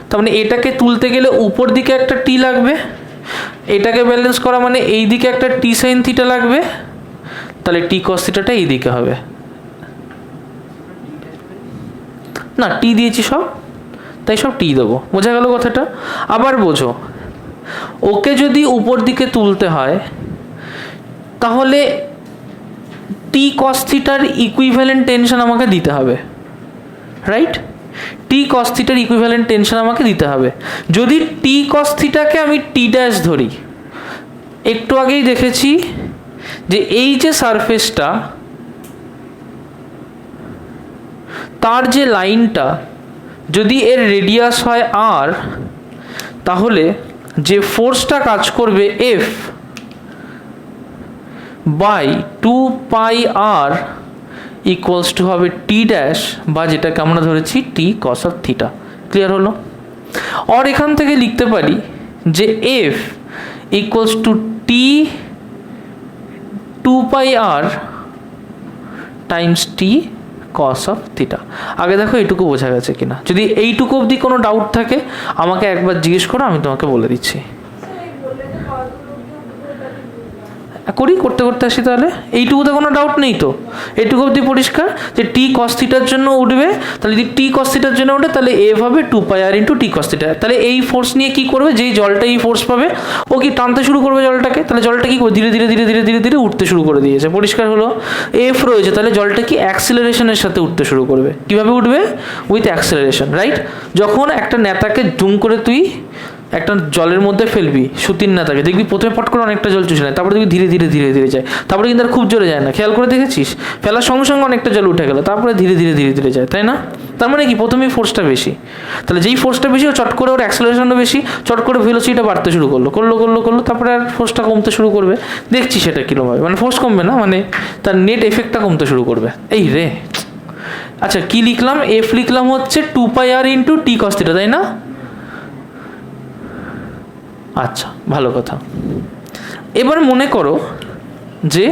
Speaker 1: তার মানে এটাকে তুলতে গেলে উপর দিকে একটা টি লাগবে, এটাকে ব্যালেন্স করা মানে এই দিকে একটা টি সাইন থিটা লাগবে। তাহলে টি কস থিটাটা এই দিকে হবে না, টি দিয়েছি সব, তাই সব টি দেবো। বোঝা গেল কথাটা? আবার বোঝো, ওকে যদি উপর দিকে তুলতে হয় তাহলে টি কস থিটার ইকুইভ্যালেন্ট টেনশন আমাকে দিতে হবে, রাইট? টি কস থিটার ইকুইভ্যালেন্ট টেনশন আমাকে দিতে হবে। যদি টি কস থিটাকে আমি টি ড্যাশ ধরি, একটু আগেই দেখেছি যে এই যে সারফেসটা তার যে লাইনটা যদি এর রেডিয়াস হয় আর, তাহলে যে ফোর্সটা কাজ করবে F by 2 πr equals to হবে টি ড্যাশ, বা যেটাকে আমরা ধরেছি টি কস অফ থিটা। ক্লিয়ার হলো? আর এখান থেকে লিখতে পারি যে F equals to T 2 πr Times T cos of theta. আগে দেখো এইটুকু বোঝা গেছে কিনা। যদি এইটুকু অবধি কোনো ডাউট থাকে আমাকে একবার জিজ্ঞেস করো, আমি তোমাকে বলে দিচ্ছি। করতে করতে আসি। তাহলে এইটুকুতে কোনো ডাউট নেই তো? এইটুকু অবধি পরিষ্কার যে টি কস থিটার জন্য উঠবে। তাহলে যদি টি কস থিটার জন্য উঠে তাহলে এফ হবে 2 πr into T cos theta. তাহলে এই ফোর্স নিয়ে কি করবে, যেই জলটা এই ফোর্স পাবে ও কি টানতে শুরু করবে জলটাকে। তাহলে জলটা কি ধীরে ধীরে ধীরে ধীরে ধীরে ধীরে উঠতে শুরু করে দিয়েছে। পরিষ্কার হলো? এফ রয়েছে, তাহলে জলটা কি অ্যাক্সিলারেশনের সাথে উঠতে শুরু করবে। কিভাবে উঠবে? With acceleration, right? যখন একটা নেতাকে জুম করে তুই একটা জলের মধ্যে ফেলবি, সুতির নেতাকে দেখবি প্রথমে পট করে অনেকটা জল চুষে নেয়, তারপরে দেখবি ধীরে ধীরে ধীরে ধীরে যায়, তারপরে কিন্তু আর খুব জোরে যায় না। খেয়াল করে দেখেছিস? ফেলার সঙ্গে সঙ্গে অনেকটা জল উঠে গেল, তারপরে ধীরে ধীরে ধীরে ধীরে যায়, তাই না? তার মানে কি প্রথমেই ফোর্সটা বেশি। তাহলে যেই ফোর্সটা বেশি ও চট করে ওর অ্যাক্সেলারেশনও বেশি, চট করে ভেলোসিটিটা বাড়তে শুরু করলো, তারপরে আর ফোর্সটা কমতে শুরু করবে। দেখছি সেটা কিরকম হবে, মানে ফোর্স কমবে না, মানে তার নেট এফেক্টটা কমতে শুরু করবে। এই রে, আচ্ছা কি লিখলাম? এফ লিখলাম হচ্ছে 2 πr into T cos theta, তাই না? আচ্ছা, ভালো কথা। এবার মনে করো যে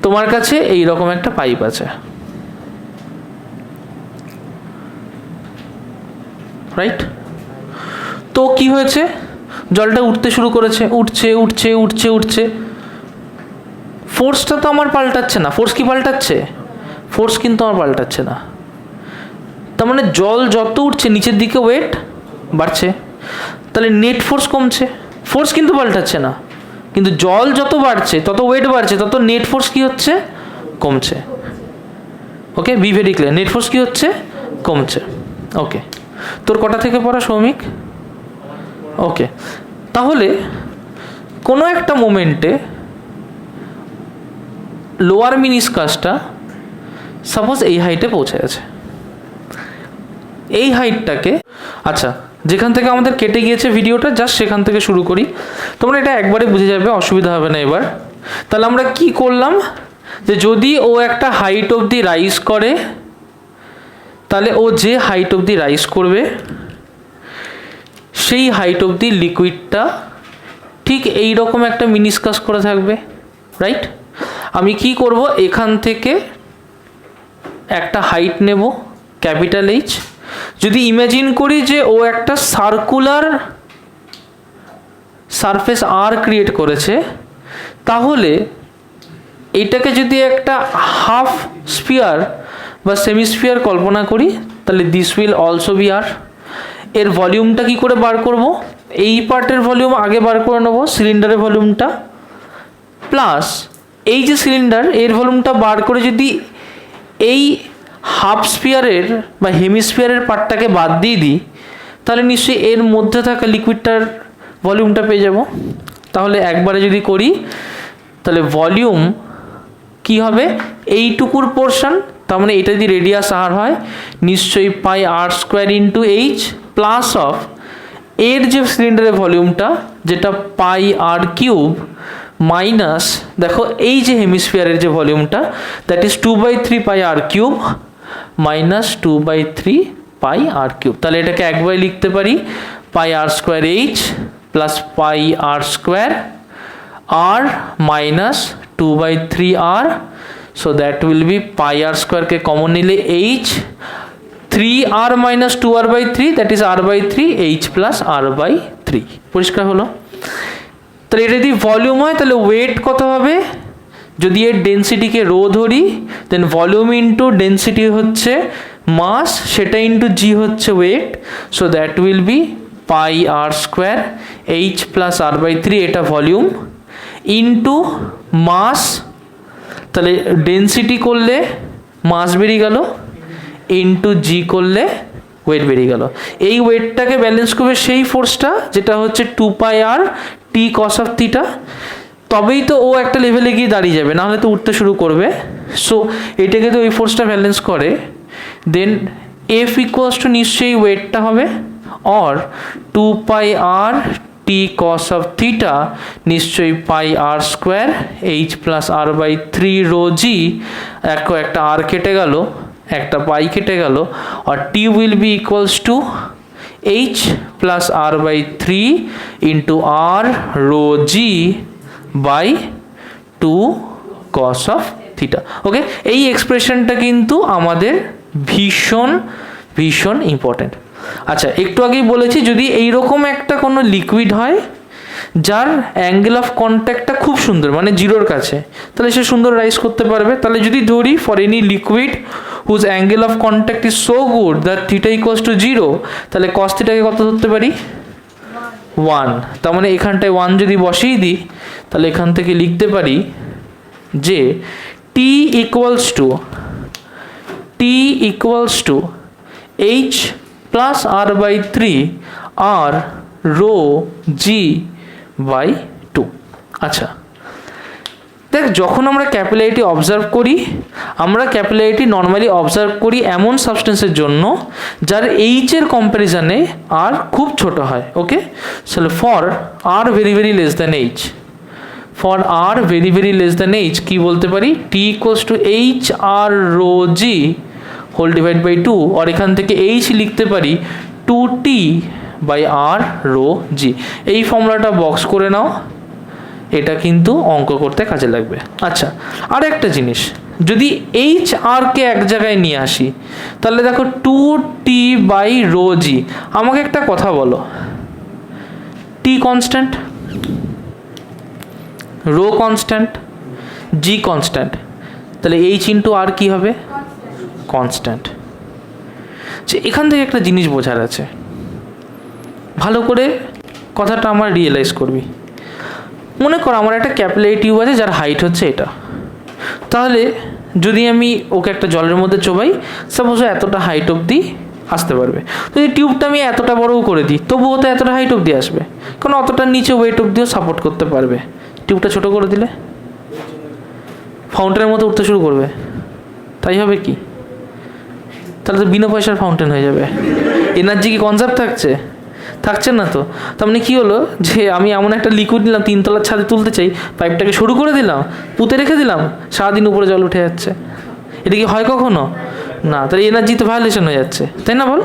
Speaker 1: তোমার কাছে এই রকম একটা পাইপ আছে, রাইট? তো কি হয়েছে, জলটা উঠতে শুরু করেছে, উঠছে উঠছে উঠছে উঠছে। ফোর্সটা তো আমার পাল্টাচ্ছে না। ফোর্স কি পাল্টাচ্ছে? ফোর্স কিন্তু আমার পাল্টাচ্ছে না। তার মানে জল যত উঠছে নিচের দিকে ওয়েট বাড়ছে, তাহলে নেট ফোর্স কমছে। ফোর্স কিন্তু পাল্টাচ্ছে না, কিন্তু জল যত বাড়ছে তত ওয়েট বাড়ছে, তত নেট ফোর্স কি হচ্ছে? কমছে। Okay, be very clear. Net force কি হচ্ছে? কমছে। ওকে, তোর কটা থেকে পড়া সৌমিক? ওকে, তাহলে কোনো একটা মোমেন্টে লোয়ার মিনিসকাসটা সাপোজ এই হাইটে পৌঁছে গেছে। এই হাইটটাকে, আচ্ছা যেখান থেকে আমাদের কেটে গিয়েছে ভিডিওটা জাস্ট সেখান থেকে শুরু করি, তোমরা এটা একবারে বুঝে যাবে, অসুবিধা হবে না এবার। তাহলে আমরা কি করলাম, যে যদি ও একটা হাইট অবধি রাইজ করে তাহলে ও যে হাইট অবধি রাইজ করবে সেই হাইট অবধি লিকুইডটা ঠিক এই রকম একটা মিনিসকাস করে থাকবে, রাইট? আমি কি করব, এখান থেকে একটা হাইট নেব ক্যাপিটাল এইচ। যদি ইমাজিন করি যে ও একটা সার্কুলার সারফেস আর ক্রিয়েট করেছে, তাহলে এটাকে যদি একটা হাফ স্ফিয়ার বা সেমিস্ফিয়ার কল্পনা করি, তাহলে দিস উইল অলসো বি আর। এর ভলিউমটা কি করে বার করব? এই পার্টের ভলিউম আগে বার করে নেব, সিলিন্ডারের ভলিউমটা, প্লাস এই যে সিলিন্ডার এর ভলিউমটা বার করে যদি এই হাফ স্ফিয়ারের বা হেমিস্ফিয়ারের পার্টটাকে বাদ দিয়ে দিই, তাহলে নিশ্চয়ই এর মধ্যে থাকা লিকুইডটার ভলিউমটা পেয়ে যাব। তাহলে একবারে যদি করি, তাহলে ভলিউম কি হবে? এইটুকুর পোর্শন, তার মানে এটা যদি রেডিয়াস আর হয়, নিশ্চয়ই pi R square into H plus of এর যে সিলিন্ডারের ভলিউমটা যেটা পাই আর কিউব মাইনাস, দেখো এই যে হেমিস্ফিয়ারের যে ভলিউমটা that is 2/3 pi R cube minus 2/3 pi R cube. তাহলে এটাকে একবারে লিখতে পারি pi R square H plus pi R square R minus 2/3 R, so that will be pi R স্কোয়ারকে কমন নিলে H, 3r minus 2r/3 that is r/3 h plus r/3। পরিষ্কার হলো? তাহলে এটা যদি ভলিউম হয় তাহলে ওয়েট কত হবে? যদি এর ডেন্সিটিকে রো ধরি, দেন ভলিউম ইন্টু ডেন্সিটি হচ্ছে মাস, সেটা ইন্টু জি হচ্ছে weight, so that will be pi R square H plus r/3, এটা ভলিউম ইন্টু মাস, তাহলে ডেন্সিটি করলে মাস বেরিয়ে গেল, ইন্টু জি করলে ওয়েট বেরিয়ে গেল। এই ওয়েটটাকে ব্যালেন্স করবে সেই ফোর্সটা যেটা হচ্ছে 2 pi R T cos of theta, তবেই তো ও একটা লেভেলে গিয়ে দাঁড়িয়ে যাবে, নাহলে তো উঠতে শুরু করবে। সো এটাকে তো ওই ফোর্সটা ব্যালেন্স করে, দেন এফ ইকুয়ালস টু নিশ্চয়ই ওয়েটটা হবে, or 2 pi R T cos of theta নিশ্চয়ই pi R square H plus r/3 rho G, একটা আর কেটে গেল, একটা পাই কেটে গেল, আর T will be equals to H plus r/3 into R rho G by 2 cos of theta. Okay, এই এক্সপ্রেশনটা কিন্তু আমাদের ভীষণ ভীষণ ইম্পর্টেন্ট। আচ্ছা, একটু আগেই বলেছি যদি এইরকম একটা কোনো লিকুইড হয় যার অ্যাঙ্গেল অফ কন্ট্যাক্টটা খুব সুন্দর, মানে জিরোর কাছে, তাহলে সে সুন্দর রাইজ করতে পারবে। তাহলে যদি ধরি for any liquid whose angle of contact is so good that theta equals to 0, তাহলে কস থিটাকে কত ধরতে পারি? 1। তার মানে এখানটায় 1 যদি বসিয়ে দিই, তাহলে এখান থেকে লিখতে পারি যে T equals to H plus r/3 R rho G by 2। আচ্ছা দেখ, যখন আমরা ক্যাপিলারিটি অবজার্ভ করি, আমরা ক্যাপিলারিটি নর্মালি অবজার্ভ করি এমন সাবস্টেন্সের জন্য যার এইচের কম্প্যারিজনে আর খুব ছোট হয়। ওকে, তাহলে for R very very less than H, for R very very less than H কি বলতে পারি? T equals to H R rho G whole divide by 2, আর এখান থেকে এইচ লিখতে পারি 2t বাই আর রো জি। এই ফর্মুলাটা বক্স করে নাও, এটা কিন্তু অঙ্ক করতে কাজে লাগবে। আচ্ছা, আর একটা জিনিস, যদি এইচ আরকে এক জায়গায় নিয়ে আসি, তাহলে দেখো 2t বাই রো জি। আমাকে একটা কথা বলো, টি কনস্ট্যান্ট, রো কনস্ট্যান্ট, জি কনস্ট্যান্ট, তাহলে এইচ ইন্টু আর কি হবে? কনস্ট্যান্ট। যে এখান থেকে একটা জিনিস বোঝার আছে, ভালো করে কথাটা আমার রিয়েলাইজ করবি। মনে কর আমার একটা ক্যাপিলারি টিউব আছে যার হাইট হচ্ছে এটা, তাহলে যদি আমি ওকে একটা জলের মধ্যে চোবাই, সাপোজ এতটা হাইট অবধি আসতে পারবে। যদি টিউবটা আমি এতটা বড়ও করে দিই, তবুও তো এতটা হাইট অবধি আসবে, কারণ অতটার নিচে ওয়েট অবধিও সাপোর্ট করতে পারবে। টিউবটা ছোট করে দিলে ফাউন্টেনের মতো উঠতে শুরু করবে, তাই হবে কি? তাহলে তো বিনা পয়সার ফাউন্টেন হয়ে যাবে। এনার্জি কি কনজার্ভ থাকছে না তো। তার মানে কী হলো, যে আমি এমন একটা লিকুইড নিলাম, 3 তলার ছাদে তুলতে চাই, পাইপটাকে শুরু করে দিলাম, পুঁতে রেখে দিলাম, সারাদিন উপরে জল উঠে যাচ্ছে। এটা কি হয় কখনো? না। তাহলে এনার্জি তো ভায়োলেশন হয়ে যাচ্ছে, তাই না বল?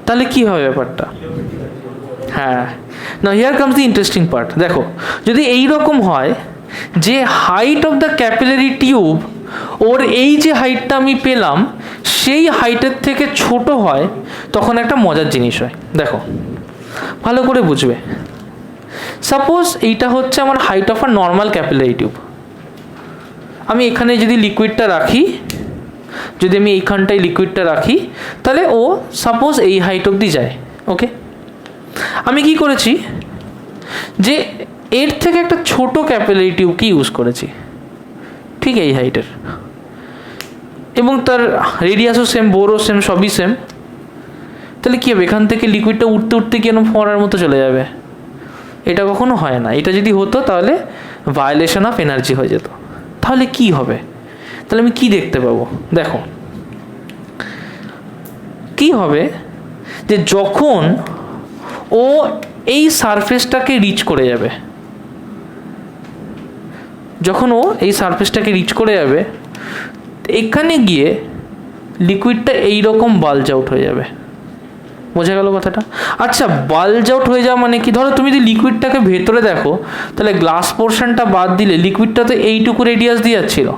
Speaker 1: তাহলে কী হবে ব্যাপারটা? হ্যাঁ, না, here comes the interesting part. দেখো, যদি এই রকম হয় যে height of the capillary tube ওর এই যে হাইটটা আমি পেলাম সেই হাইটের থেকে ছোট হয়, তখন একটা মজার জিনিস হয়। দেখো, ভালো করে বুঝবে। সাপোজ এইটা হচ্ছে আমার height of a normal capillary tube. আমি এখানে যদি লিকুইডটা রাখি, যদি আমি এইখানটায় লিকুইডটা রাখি, তাহলে ও সাপোজ এই হাইট অবধি যায়। ওকে, আমি কি করেছি যে এর থেকে একটা ছোট ক্যাপিলারি টিউবকে ইউজ করেছি, ঠিক এই হাইটের, এবং তার রেডিয়াসও সেম, বোরও সেম, সবই সেম। তাহলে কী হবে, এখান থেকে লিকুইডটা উঠতে উঠতে কেন ফোয়ারার মতো চলে যাবে? এটা কখনো হয় না। এটা যদি হতো তাহলে ভায়োলেশন অফ এনার্জি হয়ে যেত। তাহলে কি হবে? তাহলে আমি কি দেখতে পাবো? দেখো কি হবে, যে যখন ও এই সারফেসটাকে রিচ করে যাবে, যখন ও এই সারফেসটাকে রিচ করে যাবে, এখানে গিয়ে লিকুইডটা এইরকম বাল্জ আউট হয়ে যাবে। বোঝা গেল কথাটা? আচ্ছা, বাল্জ আউট হয়ে যাওয়া মানে কি? ধরো তুমি যদি লিকুইডটাকে ভেতরে দেখো, তাহলে গ্লাস পোর্শনটা বাদ দিলে লিকুইডটা তো এইটুকু রেডিয়াস দিয়ে যাচ্ছিল।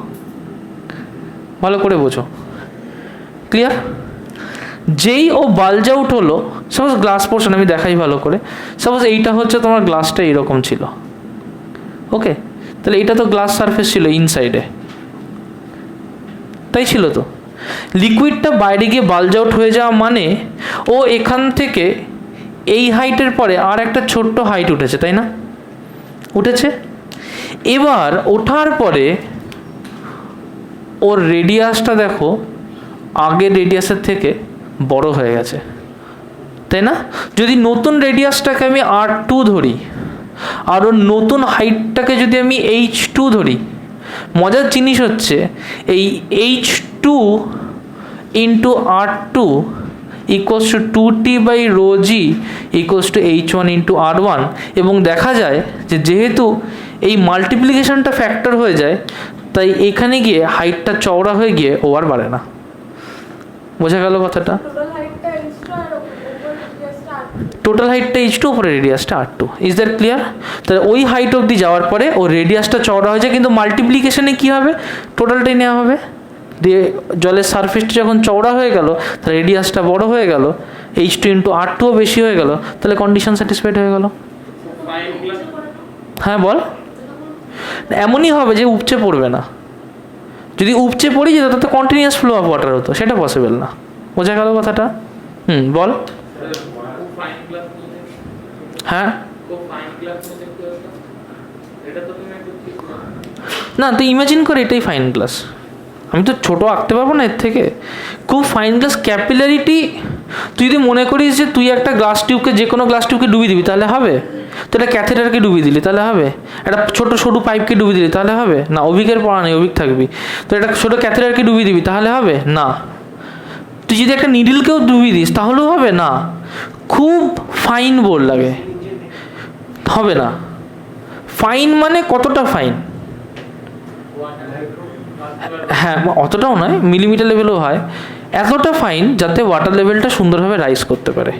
Speaker 1: ভালো করে বোঝো, ক্লিয়ার? যেই ও বাল্জ আউট হলো, সাপোজ গ্লাস পোর্শন আমি দেখাই ভালো করে, সাপোজ এইটা হচ্ছে তোমার গ্লাসটা এইরকম ছিল। ওকে, তাহলে এইটা তো গ্লাস সারফেস ছিল ইনসাইডে, তাই ছিল তো। লিকুইডটা বাইরে গিয়ে বাল্জ আউট হয়ে যাওয়া মানে ও এখান থেকে এই হাইটের পরে আর একটা ছোট্ট হাইট উঠেছে, তাই না? উঠেছে। এবার ওঠার পরে ওর রেডিয়াসটা দেখো আগের রেডিয়াসের থেকে বড় হয়ে গেছে, তাই না? যদি নতুন রেডিয়াসটাকে আমি R2 ধরি, আর ওর নতুন হাইটটাকে যদি আমি H2 ধরি, মজার জিনিস হচ্ছে এই H2 into R2 equals to 2T/ρg equals to H1 into R1, এবং দেখা যায় যে যেহেতু এই মাল্টিপ্লিকেশনটা ফ্যাক্টর হয়ে যায়, তাই এখানে গিয়ে হাইটটা চওড়া হয়ে গিয়ে ও আর বাড়ে না। বোঝা গেল কথাটা? টোটাল হাইটটা H2, উপরে রেডিয়াসটা R2। Is that clear? তাহলে ওই হাইট অবধি যাওয়ার পরে ও রেডিয়াসটা চওড়া হয়ে যায়, কিন্তু মাল্টিপ্লিকেশনে কী হবে, টোটালটাই নেওয়া হবে। দিয়ে জলের সারফেসটা যখন চওড়া হয়ে গেল, তাহলে রেডিয়াসটা বড় হয়ে গেল, H2 ইন্টু R2ও বেশি হয়ে গেল, তাহলে কন্ডিশন স্যাটিসফাইড হয়ে গেল। হ্যাঁ বল। এমনই হবে যে উপচে পড়বে না। যদি উপচে পড়ি যেত তাতে কন্টিনিউয়াস ফ্লো অফ ওয়াটার হতো, সেটা পসিবল না। বোঝা গেল কথাটা? বল। হ্যাঁ না, তুই ইমাজিন করে এটাই ফাইন গ্লাস। আমি তো ছোটো আঁকতে পারবো না এর থেকে। খুব ফাইন গ্লাস ক্যাপিলারিটি। তুই যদি মনে করিস যে তুই একটা গ্লাস টিউবকে, যে কোনো গ্লাস টিউবকে ডুবিয়ে দিবি, তাহলে হবে? তো একটা ক্যাথেটারকে ডুবিয়ে দিলি তাহলে হবে? একটা ছোটো সরু পাইপকে ডুবিয়ে দিলি তাহলে হবে? না। অভিজ্ঞের পড়া নেই, অভিজ্ঞ থাকবি। তো একটা ছোটো ক্যাথেটারকে ডুবিয়ে দিবি তাহলে হবে? না। তুই যদি একটা নিডলকেও ডুবিয়ে দিস তাহলেও হবে না। খুব ফাইন বোর লাগে, হবে না। ফাইন মানে কতটা ফাইন? হ্যাঁ, অতটাও নয়, মিলিমিটার লেভেলও হয়। এতটা ফাইন যাতে ওয়াটার লেভেলটা সুন্দরভাবে রাইজ করতে পারে।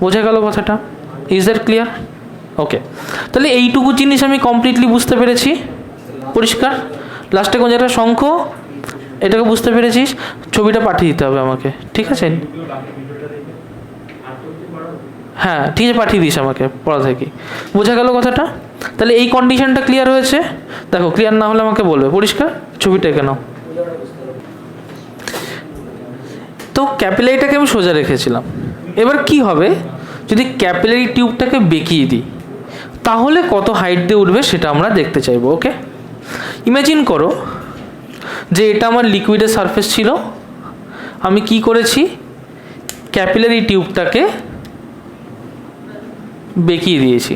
Speaker 1: বোঝা গেল কথাটা? Is that clear? ওকে, তাহলে এইটুকু জিনিস আমি কমপ্লিটলি বুঝতে পেরেছি। পরিষ্কার? লাস্টে কোন জায়গাটা শঙ্খ, এটাকে বুঝতে পেরেছিস? ছবিটা পাঠিয়ে দিতে হবে আমাকে, ঠিক আছে? হ্যাঁ ঠিক আছে, পাঠিয়ে দিস আমাকে পড়া থেকে। বোঝা গেল কথাটা? তাহলে এই কন্ডিশনটা ক্লিয়ার হয়েছে? দেখো, ক্লিয়ার না হলে আমাকে বলবে। পরিষ্কার? ছবিটা কেন? তো ক্যাপিলারিটাকে আমি সোজা রেখেছিলাম। এবার কি হবে যদি ক্যাপিলারি টিউবটাকে বেঁকিয়ে দিই, তাহলে কত হাইট দিয়ে উঠবে সেটা আমরা দেখতে চাইবো। ওকে, ইমাজিন করো যে এটা আমার লিকুইডের সারফেস ছিল। আমি কি করেছি, ক্যাপিলারি টিউবটাকে বেঁকিয়ে দিয়েছি।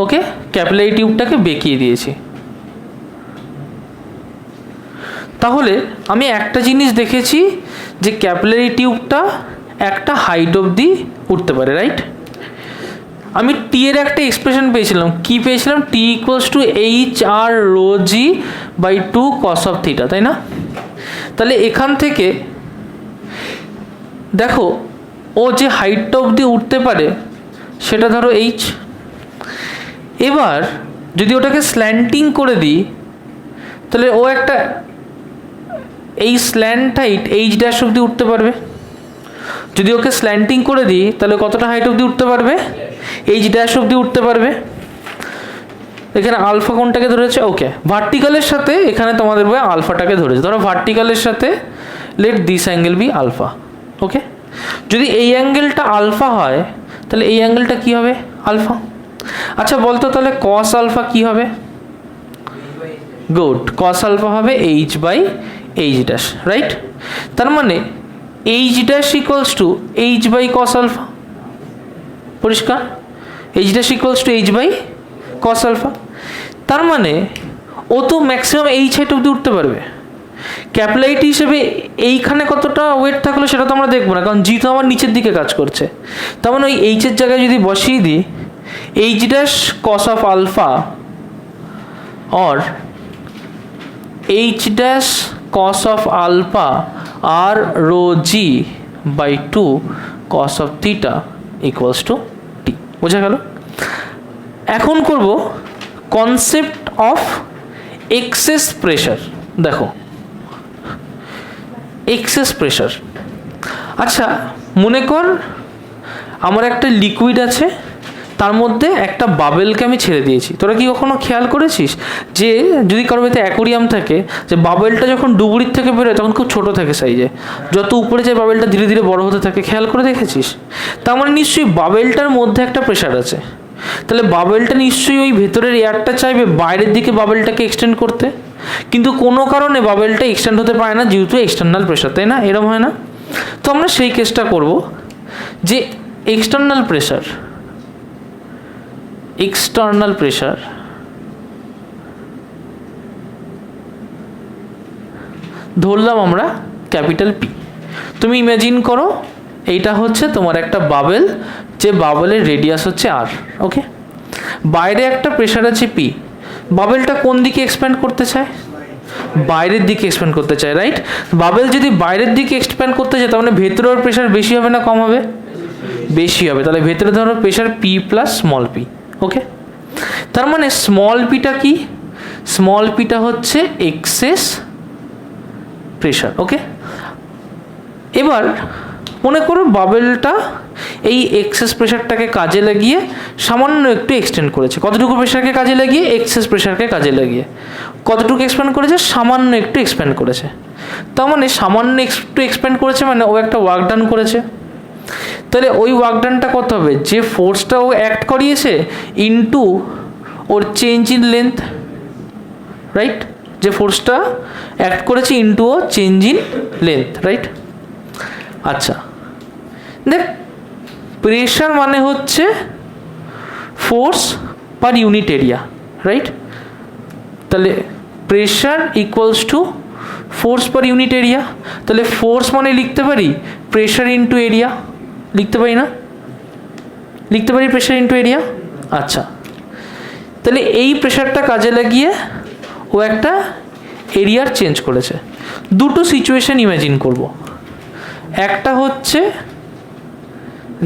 Speaker 1: ওকে, ক্যাপিলারি টিউবটাকে বেঁকিয়ে দিয়েছি। তাহলে আমি একটা জিনিস দেখেছি যে ক্যাপিলারি টিউবটা একটা হাইট অবধি উঠতে পারে, রাইট? আমি টি এর একটা এক্সপ্রেশন পেয়েছিলাম। কি পেয়েছিলাম? T equals to HR ρg/2 cos of θ, তাই না? তাহলে এখান থেকে দেখো ও যে হাইটটা অবধি উঠতে পারে সেটা ধরো H। এবার যদি ওটাকে স্ল্যান্টিং করে দিই, তাহলে ও একটা এই স্ল্যান্ট হাইট H' অবধি উঠতে পারবে। যদি ওকে স্ল্যান্টিং করে দিই তাহলে কতটা হাইট অবধি উঠতে পারবে? এইচ ড্যাশ অবধি উঠতে পারবে। এখানে আলফা কোনটাকে ধরেছে, ওকে ভার্টিক্যালের সাথে এখানে তোমাদের বই আলফাটাকে ধরেছে। ধরো ভার্টিক্যালের সাথে let this angle be alpha, okay. যদি এই অ্যাঙ্গেলটা আলফা হয় তাহলে এই অ্যাঙ্গেলটা কি হবে, আলফা। আচ্ছা বলতো তাহলে কস আলফা কি হবে, গুড, কস আলফা হবে H by H dash, right. তার মানে H dash equals to H by cos alpha, পরিষ্কার, H dash equals to H by cos alpha. তার মানে ও তো ম্যাক্সিমাম এইচ হাইট অবধি উঠতে পারবে। ক্যাপিলারিটি হিসেবে এইখানে কতটা ওয়েট থাকলো সেটা তো আমরা দেখবো না, কারণ জি তো আমার নিচের দিকে কাজ করছে। তার মানে ওই এইচের জায়গায় যদি বসিয়ে দিই H dash cos of alpha or H dash cos of alpha R rho G by 2 cos of theta equals to T, বোঝা গেল। এখন করব কনসেপ্ট অফ এক্সেস প্রেশার। দেখো এক্সেস প্রেশার, আচ্ছা মনে কর আমার একটা লিকুইড আছে, তার মধ্যে একটা বাবেলকে আমি ছেড়ে দিয়েছি। তোরা কি কখনো খেয়াল করেছিস যে যদি কারোর বাড়িতে অ্যাকোরিয়াম থাকে, যে বাবেলটা যখন ডুবুরির থেকে বেরোয় তখন খুব ছোট থাকে সাইজে, যত উপরে যায় বাবেলটা ধীরে ধীরে বড় হতে থাকে, খেয়াল করে দেখেছিস? তার মানে নিশ্চয়ই বাবেলটার মধ্যে একটা প্রেশার আছে। তাহলে বাবেলটা নিশ্চয়ই ওই ভেতরের এয়ারটা চাইবে বাইরের দিকে বাবেলটাকে এক্সটেন্ড করতে, কিন্তু কোনো কারণে বাবেলটা এক্সটেন্ড হতে পারে না যেহেতু এক্সটার্নাল প্রেশার, তাই না? এরকম হয় না? তো আমরা সেই কেসটা করব যে এক্সটার্নাল প্রেশার ধরলাম আমরা ক্যাপিটাল পি। তুমি ইমাজিন করো এইটা হচ্ছে তোমার একটা বাবেল, যে বাবেলের রেডিয়াস হচ্ছে আর, ওকে। বাইরে একটা প্রেশার আছে পি, বাবেলটা কোন দিকে এক্সপ্যান্ড করতে চায়? বাইরের দিকে এক্সপ্যান্ড করতে চায়, রাইট। বাবেল যদি বাইরের দিকে এক্সপ্যান্ড করতে চায় তার মানে ভেতরের প্রেশার বেশি হবে না কম হবে? বেশি হবে। তাহলে ভেতরে ধরো pressure P plus small P, okay. তার মানে স্মল পিটা কি? স্মল পিটা হচ্ছে এক্সেস প্রেশার, ওকে। এবার মনে করো বাবেলটা এই এক্সেস প্রেশারটাকে কাজে লাগিয়ে সামান্য একটু এক্সটেন্ড করেছে। কতটুকু প্রেশারকে কাজে লাগিয়ে? এক্সেস প্রেশারকে কাজে লাগিয়ে। কতটুকু এক্সপ্যান্ড করেছে? সামান্য একটু এক্সপ্যান্ড করেছে। তার মানে সামান্য একটু এক্সপ্যান্ড করেছে মানে ও একটা ওয়ার্ক ডান করেছে। তাহলে ওই ওয়ার্ক ডানটা কত হবে? যে ফোর্সটা ও অ্যাক্ট করিয়েছে ইনটু ওর চেঞ্জ ইন লেন্থ, রাইট। যে ফোর্সটা অ্যাক্ট করেছে ইনটু ও চেঞ্জ ইন লেন্থ, রাইট। আচ্ছা দেখ, প্রেশার মানে হচ্ছে force per unit area, right. তাহলে pressure equals to force per unit area. তাহলে ফোর্স মানে লিখতে পারি প্রেশার ইনটু এরিয়া, লিখতে পারি না? লিখতে পারি প্রেশার ইনটু এরিয়া। আচ্ছা, তাহলে এই প্রেশারটা কাজে লাগিয়ে ও একটা এরিয়ার চেঞ্জ করেছে। দুটো সিচুয়েশন ইমাজিন করব। একটা হচ্ছে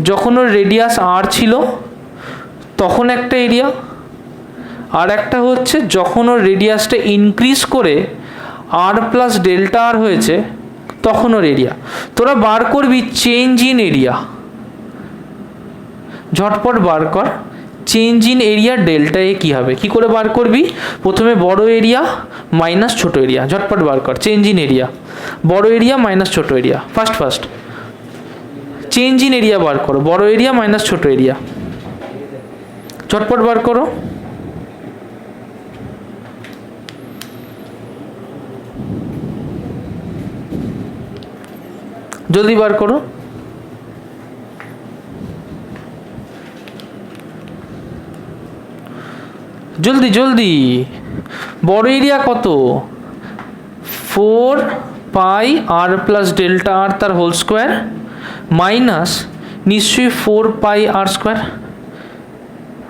Speaker 1: যখন ওর রেডিয়াস আর ছিল তখন একটা এরিয়া, আর একটা হচ্ছে যখন ওর রেডিয়াসটা ইনক্রিজ করে আর প্লাস ডেল্টা আর হয়েছে তখন ওর এরিয়া। তোরা বার করবি চেঞ্জ ইন এরিয়া, ঝটপট বার কর change in area delta A কী হবে। কী করে বার করবি? প্রথমে বড় এরিয়া মাইনাস ছোট এরিয়া, ঝটপট বার কর চেঞ্জ ইন এরিয়া, বড় এরিয়া মাইনাস ছোট area. First change in area বার করো, বড় এরিয়া মাইনাস ছোট এরিয়া, ঝটপট বার করো। জলদি বার করো। জলদি জলদি। বড় এরিয়া কত? 4 পাই আর প্লাস ডেল্টা আর তার হোল স্কোয়ার মাইনাস নিশ্চয়ই 4 পাই আর স্কোয়ার,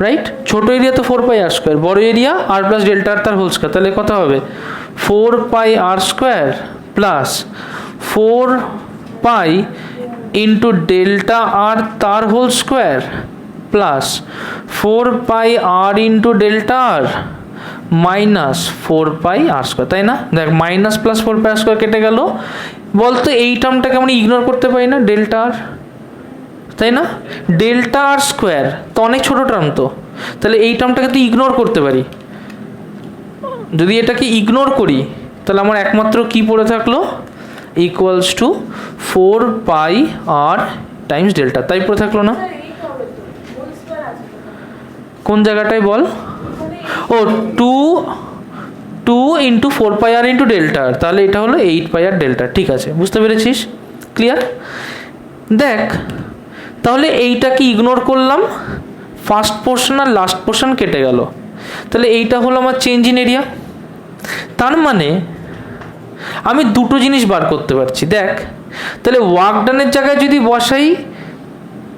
Speaker 1: রাইট। ছোট এরিয়া তো 4 পাই আর স্কোয়ার, বড় area R plus delta R তার হোল স্কোয়ার। তাহলে কত হবে? 4 pi R square plus 4 pi into delta R তার whole square plus 4 pi R into delta R minus 4 pi R square, তাই না? দেখ minus plus 4 pi R square কেটে গেল। বলতো এই টার্মটাকে আমরা ইগনোর করতে পারি না, ডেল্টা আর। তাই না? ডেল্টা আর স্কোয়ার তো অনেক ছোটো টার্ম, তো তাহলে এই টার্মটাকে তো ইগনোর করতে পারি। যদি এটাকে ইগনোর করি তাহলে আমার একমাত্র কি পড়ে থাকলো, equals to 4 πr Times delta, তাই পড়ে থাকলো না? কোন জায়গাটায় বল? ও 2 ইন্টু 4 πr ইন্টু ডেল্টা, তাহলে এটা হলো 8 πr ডেল্টা। ঠিক আছে, বুঝতে পেরেছিস? ক্লিয়ার? দেখ তাহলে এইটাকে ইগনোর করলাম, ফার্স্ট পোর্শন আর লাস্ট পোর্শন কেটে গেল, তাহলে এইটা হলো আমার চেঞ্জ ইন এরিয়া। তার মানে আমি দুটো জিনিস বার করতে পারছি। দেখ তাহলে ওয়ার্ক ডানের জায়গায় যদি বসাই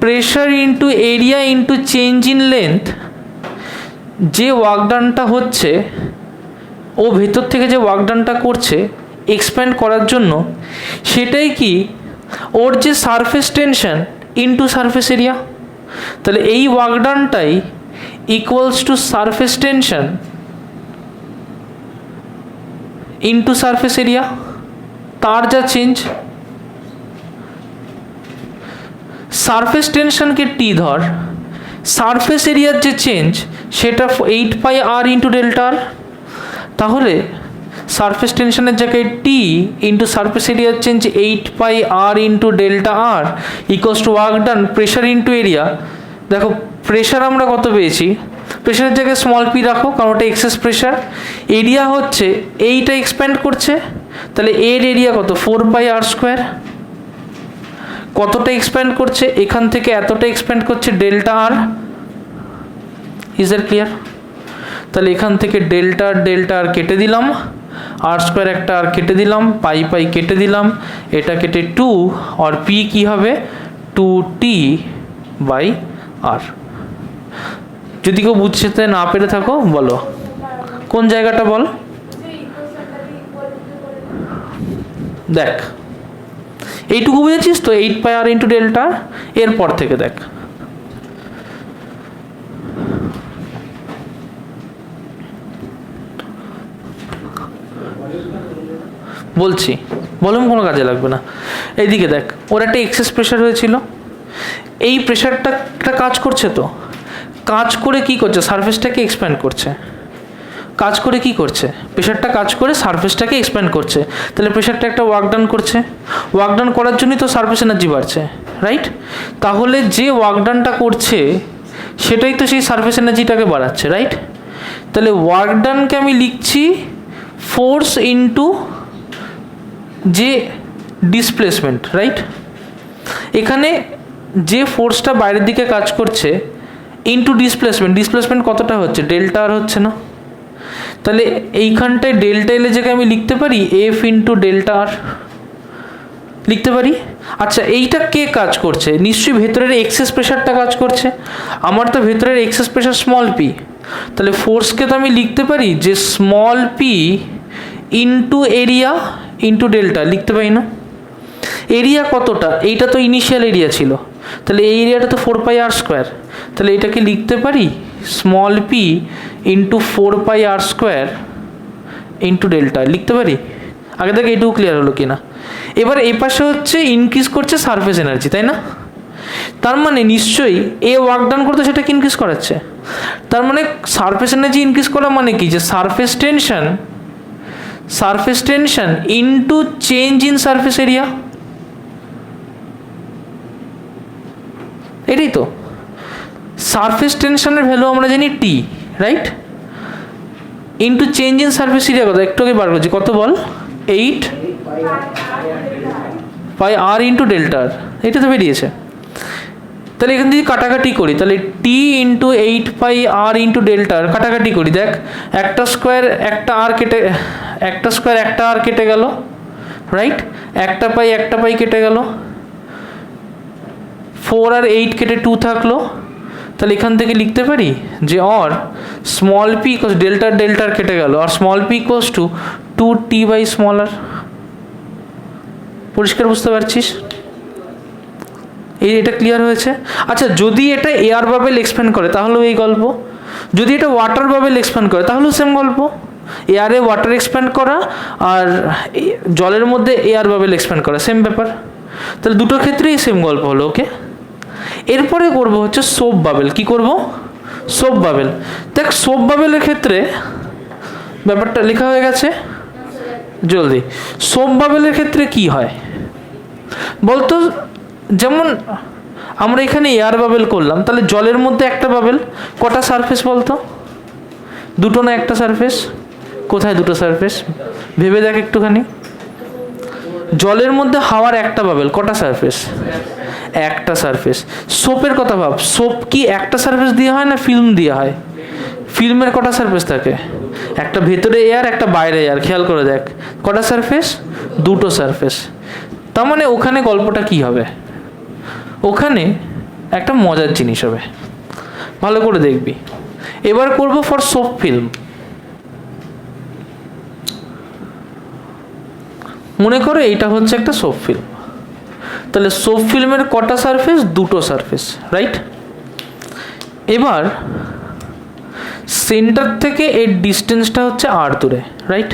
Speaker 1: pressure into area into change in length, যে ওয়ার্ক ডানটা হচ্ছে ও ভেতর থেকে যে ওয়ার্ক ডানটা করছে এক্সপ্যান্ড করার জন্য, সেটাই কি ওর যে surface tension into surface area. তাহলে এই ওয়ার্ক ডানটাই equals to surface tension into surface area, তার যা চেঞ্জ। সারফেস টেনশনকে টি ধর, সারফেস এরিয়ার যে চেঞ্জ সেটা 8 πr ইন্টু ডেল্টা আর। তাহলে সারফেস টেনশনের জায়গায় টি ইন্টু সারফেস এরিয়ার change 8 πr into delta R equals to work done pressure into area. দেখো প্রেশার আমরা কত পেয়েছি, প্রেশারের জায়গায় স্মল পি রাখো কারণ ওটা এক্সেস প্রেশার। এরিয়া হচ্ছে এইটা এক্সপ্যান্ড করছে, তাহলে এর এরিয়া কত 4 πr স্কোয়ার। কতটা এক্সপ্যান্ড করছে, এখান থেকে এতটা এক্সপ্যান্ড করছে delta R. Is that clear? তাহলে এখান থেকে ডেল্টা আর কেটে দিলাম, আর স্কোয়ার একটা আর কেটে দিলাম, পাই কেটে দিলাম, এটা কেটে 2, আর পি কি হবে 2t/r। যদি কেউ বুঝতে না পেরে থাকো বলো কোন জায়গাটা বল। দেখ এইটুকু বুঝেছিস তো, 8 πr ইন্টু ডেল্টা। এরপর থেকে দেখ বলছি, বলুন কোনো কাজে লাগবে না। এইদিকে দেখ ওর একটা এক্সেস প্রেশার হয়েছিল, এই প্রেশারটা একটা কাজ করছে, তো কাজ করে কি করছে, সারফেসটাকে এক্সপ্যান্ড করছে। কাজ করে কি করছে, প্রেশারটা কাজ করে সারফেসটাকে এক্সপ্যান্ড করছে, তাহলে প্রেশারটা একটা ওয়ার্ক ডান করছে। ওয়ার্ক ডান করার জন্যই তো সারফেস এনার্জি বাড়ছে, রাইট? তাহলে যে ওয়ার্ক ডানটা করছে সেটাই তো সেই সারফেস এনার্জিটাকে বাড়াচ্ছে, রাইট? তাহলে ওয়ার্ক ডানকে আমি লিখছি ফোর্স ইন্টু যে ডিসপ্লেসমেন্ট, রাইট? এখানে যে ফোর্সটা বাইরের দিকে কাজ করছে ইন্টু ডিসপ্লেসমেন্ট কতটা হচ্ছে, ডেল্টা আর হচ্ছে না। তাহলে এইখানটায় ডেল্টা এলে জায়গায় আমি লিখতে পারি এফ ইন্টু ডেল্টা আর লিখতে পারি। আচ্ছা এইটা কে কাজ করছে, নিশ্চয়ই ভেতরের এক্সেস প্রেশারটা কাজ করছে। আমার তো ভেতরের এক্সেস প্রেশার স্মল পি, তাহলে ফোর্সকে তো আমি লিখতে পারি যে small P into area into delta, লিখতে পারি না? এরিয়া কতটা, এইটা তো ইনিশিয়াল এরিয়া ছিল, তাহলে এই এরিয়াটা তো 4 πr স্কোয়ার, তাহলে এটাকে লিখতে পারি small P into 4 πr square into delta, লিখতে পারি। আগে থেকে এইটুকু ক্লিয়ার হলো কিনা? এবার এই পাশে হচ্ছে ইনক্রিজ করছে সারফেস এনার্জি, তাই না? তার মানে নিশ্চয়ই এ ওয়ার্ক ডান করতে সেটাকে ইনক্রিজ করাচ্ছে। তার মানে সারফেস এনার্জি ইনক্রিজ করা মানে কি, যে surface tension into change in surface area, এটাই তো। সারফেস টেনশনের ভ্যালু আমরা জানি T, right? Into change in surface area কত, একটু আগে বার করছি, কত বল, 8 πr ইন্টু ডেল্টা আর, এটা তো বেরিয়েছে। তাহলে এখান থেকে কাটাকাটি করি, তাহলে টি ইন্টু 8 πr ইন্টু ডেল্টা আর কাটাকাটি করি, দেখ একটা স্কোয়ার একটা আর কেটে গেল, রাইট? একটা পাই কেটে গেল, 4 আর 8 কেটে 2 থাকলো। তাহলে এখান থেকে লিখতে পারি যে or small P equals delta কেটে গেল, আর small P equals to 2t/r। পরিষ্কার বুঝতে পারছিস? এটা ক্লিয়ার হয়েছে? আচ্ছা যদি এটা এয়ার বাবেল এক্সপ্যান্ড করে তাহলেও এই গল্প, যদি এটা ওয়াটার বাবেল এক্সপ্যান্ড করে তাহলেও সেম গল্প। এয়ারে ওয়াটার এক্সপ্যান্ড করা আর জলের মধ্যে এয়ার বাবেল এক্সপ্যান্ড করা সেম ব্যাপার, তাহলে দুটো ক্ষেত্রেই সেম গল্প হলো। ওকে, এরপরে করব হচ্ছে সোপ বাবেল। কি করব? Soap bubble. দেখ সোপ বাবেলের ক্ষেত্রে ব্যাপারটা লেখা হয়ে গেছে, জলদি। সোপ বাবেলের ক্ষেত্রে কি হয় বলতো, যেমন আমরা এখানে এয়ার বাবেল করলাম, তাহলে জলের মধ্যে একটা বাবেল, কটা সারফেস বলতো? দুটো না একটা সারফেস? কোথায় দুটো সারফেস ভেবে দেখ একটুখানি। জলের মধ্যে হাওয়ার একটা বাবেল, কটা সারফেস? একটা সারফেস। সোপের কথা ভাব, সোপ কি একটা সারফেস দিয়ে হয় না ফিল্ম দিয়ে হয়? ফিল্মের কটা সারফেস থাকে? একটা ভেতরে এয়ার, একটা বাইরে এয়ার। খেয়াল করে দেখ কটা সারফেস? দুটো সারফেস। তার মানে ওখানে গল্পটা কি হবে? ওখানে একটা মজার জিনিস হবে, ভালো করে দেখবি। এবার করব ফর সোপ ফিল্ম। মনে করো এইটা হচ্ছে একটা সোপ ফিল্ম, তাহলে সোপ ফিল্মের কটা সারফেস? দুটো সারফেস, রাইট? এবার সেন্টার থেকে এর ডিস্টেন্সটা হচ্ছে আর দূরে, রাইট?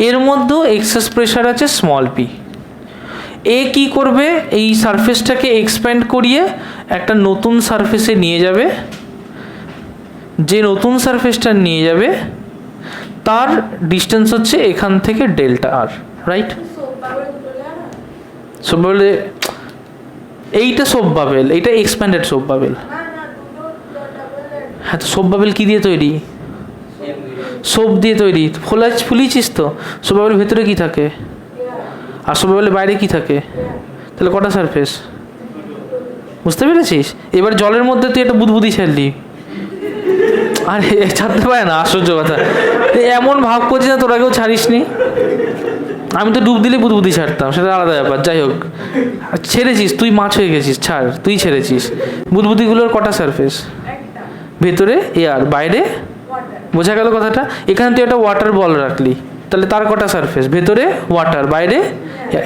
Speaker 1: এর মধ্যেও এক্সেস প্রেশার আছে স্মল পি। এ কি করবে? এই সারফেসটাকে এক্সপ্যান্ড করিয়ে একটা নতুন সারফেসে নিয়ে যাবে। যে নতুন সারফেসটা নিয়ে যাবে তার ডিস্টেন্স হচ্ছে এখান থেকে ডেল্টা আর, রাইট? সোপ বাবেল, এইটা সোপ বাবেল, এইটা এক্সপ্যান্ডেড সোপ বাবেল। হ্যাঁ, তো সোপ বাবেল কি দিয়ে তৈরি? সোপ দিয়ে তৈরি। ফুলিয়েছিস তো? সোপ বাবেলের ভেতরে কি থাকে? আর সোপ বাবেলের বাইরে কি থাকে? তাহলে কটা সারফেস? বুঝতে পেরেছিস? এবার জলের মধ্যে তুই একটা বুদবুদি ছাড়লি, আরে ছাড়তে পারে না, আশ্চর্য কথা। এমন ভাব করছিস না তোর আগেও ছাড়িস নি। আমি তো ডুব দিলে বুদবুদি ছাড়তাম, সেটা আলাদা ব্যাপার। যাই হোক, ছেড়েছিস তুই, মাছ হয়ে গেছিস, ছাড়, তুই ছেড়েছিস। বুদবুদিগুলোর কটা সারফেস? ভেতরে এয়ার, বাইরে, বোঝা গেল কথাটা? এখানে তুই একটা ওয়াটার বল রাখলি, তাহলে তার কটা সারফেস? ভেতরে ওয়াটার, বাইরে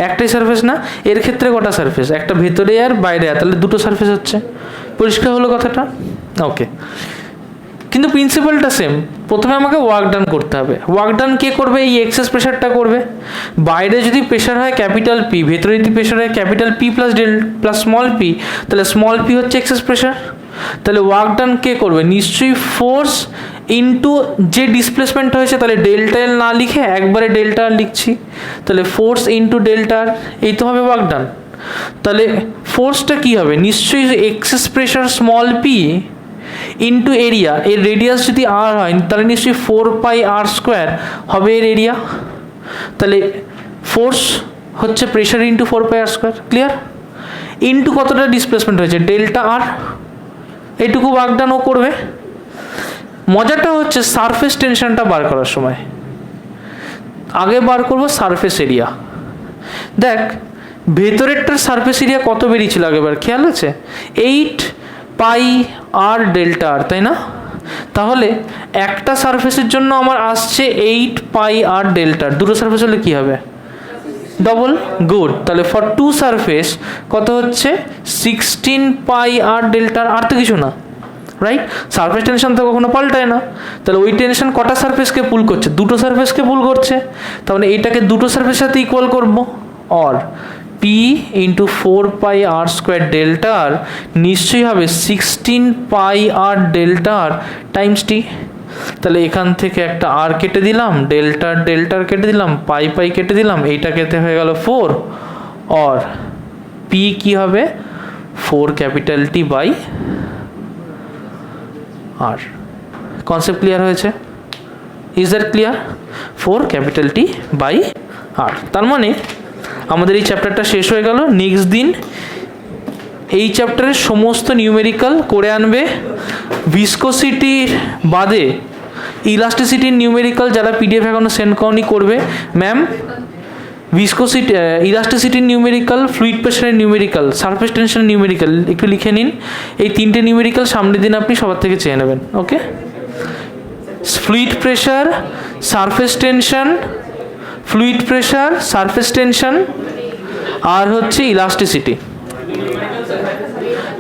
Speaker 1: একটাই সারফেস না? এর ক্ষেত্রে কটা সারফেস? একটা ভেতরে এয়ার, বাইরে এয়ার, তাহলে দুটো সারফেস হচ্ছে। পরিষ্কার হলো কথাটা? ওকে, কিন্তু প্রিন্সিপালটা সেম। প্রথমে আমাকে ওয়ার্ক ডান করতে হবে। ওয়ার্ক ডান কে করবে? এই এক্সেস প্রেশারটা করবে। বাইরে যদি প্রেশার হয় ক্যাপিটাল পি, ভেতরে যদি প্রেশার হয় capital P plus small P, তাহলে স্মল পি হচ্ছে এক্সেস প্রেশার। তাহলে ওয়ার্ক ডান কে করবে? নিশ্চয়ই ফোর্স ইন্টু যে ডিসপ্লেসমেন্ট হয়েছে, তাহলে ডেল্টা এল না লিখে একবারে ডেল্টা আর লিখছি, তাহলে ফোর্স ইন্টু ডেল্টা আর, এই তো হবে ওয়ার্ক ডান। তাহলে ফোর্সটা কি হবে? নিশ্চয়ই excess pressure small P into area. এর রেডিয়াস যদি আর হয় তাহলে নিশ্চয়ই 4πr² হবে এর এরিয়া। তাহলে ফোর্স হচ্ছে pressure into 4πr², clear? Into কতটা ডিসপ্লেসমেন্ট হয়েছে? ডেল্টা আর। এইটুকু ওয়ার্ক ডান ও করবে। মজাটা হচ্ছে সারফেস টেনশনটা বার করার সময় আগে বার করব সারফেস এরিয়া। দেখ ভেতরেরটার সারফেস এরিয়া কত বেরিয়েছিল আগেবার, খেয়াল আছে? 8πr ডেল্টা আর, তাই না? তাহলে একটা সারফেসের জন্য আমার আসছে 8πr ডেল্টা আর। দুটো সারফেস হলে কি হবে? ডবল। গুড। তাহলে ফর টু সারফেস কত হচ্ছে? 16πr ডেল্টা আর। তো কিছু না, রাইট? সারফেস টেনশন তো কখনো পাল্টায় না। তাহলে ওই টেনশন কটা সারফেসকে পুল করছে? দুটো সারফেসকে পুল করছে। তাহলে এইটাকে দুটো সারফেসের সাথে ইকুয়াল করবো। Or P into 4πr² delta R নিশ্চয়ই হবে 16πr ডেল্টা আর টাইমস টি। তাহলে এখান থেকে একটা আর কেটে দিলাম, ডেল্টা কেটে দিলাম, পাই কেটে দিলাম, এইটা কেটে হয়ে গেল 4। অর পি কি হবে? 4T by R. Concept clear হয়েছে? Is that clear? 4T by R. তার মানে আমাদের এই চ্যাপ্টারটা শেষ হয়ে গেল। নেক্সট দিন এই চ্যাপ্টারের সমস্ত নিউমেরিক্যাল করে আনবে। ভিসকোসিটির বাদে ইলাস্টিসিটির নিউমেরিক্যাল যারা পিডিএফ এখনো সেন্ড করনি করবে। ম্যাম ভিসকোসিটি, ইলাস্টিসিটির নিউমেরিক্যাল, ফ্লুইড প্রেশারের নিউমেরিক্যাল, সারফেস টেনশনের নিউমেরিক্যাল একটু লিখে নিন। এই তিনটে নিউমেরিক্যাল সামনের দিন আপনি সবার থেকে চেয়ে নেবেন। Okay, fluid pressure, surface tension, fluid pressure, surface tension, আর হচ্ছে ইলাস্টিসিটি।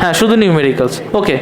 Speaker 1: হ্যাঁ, শুধু নিউমেরিক্যালস। ওকে।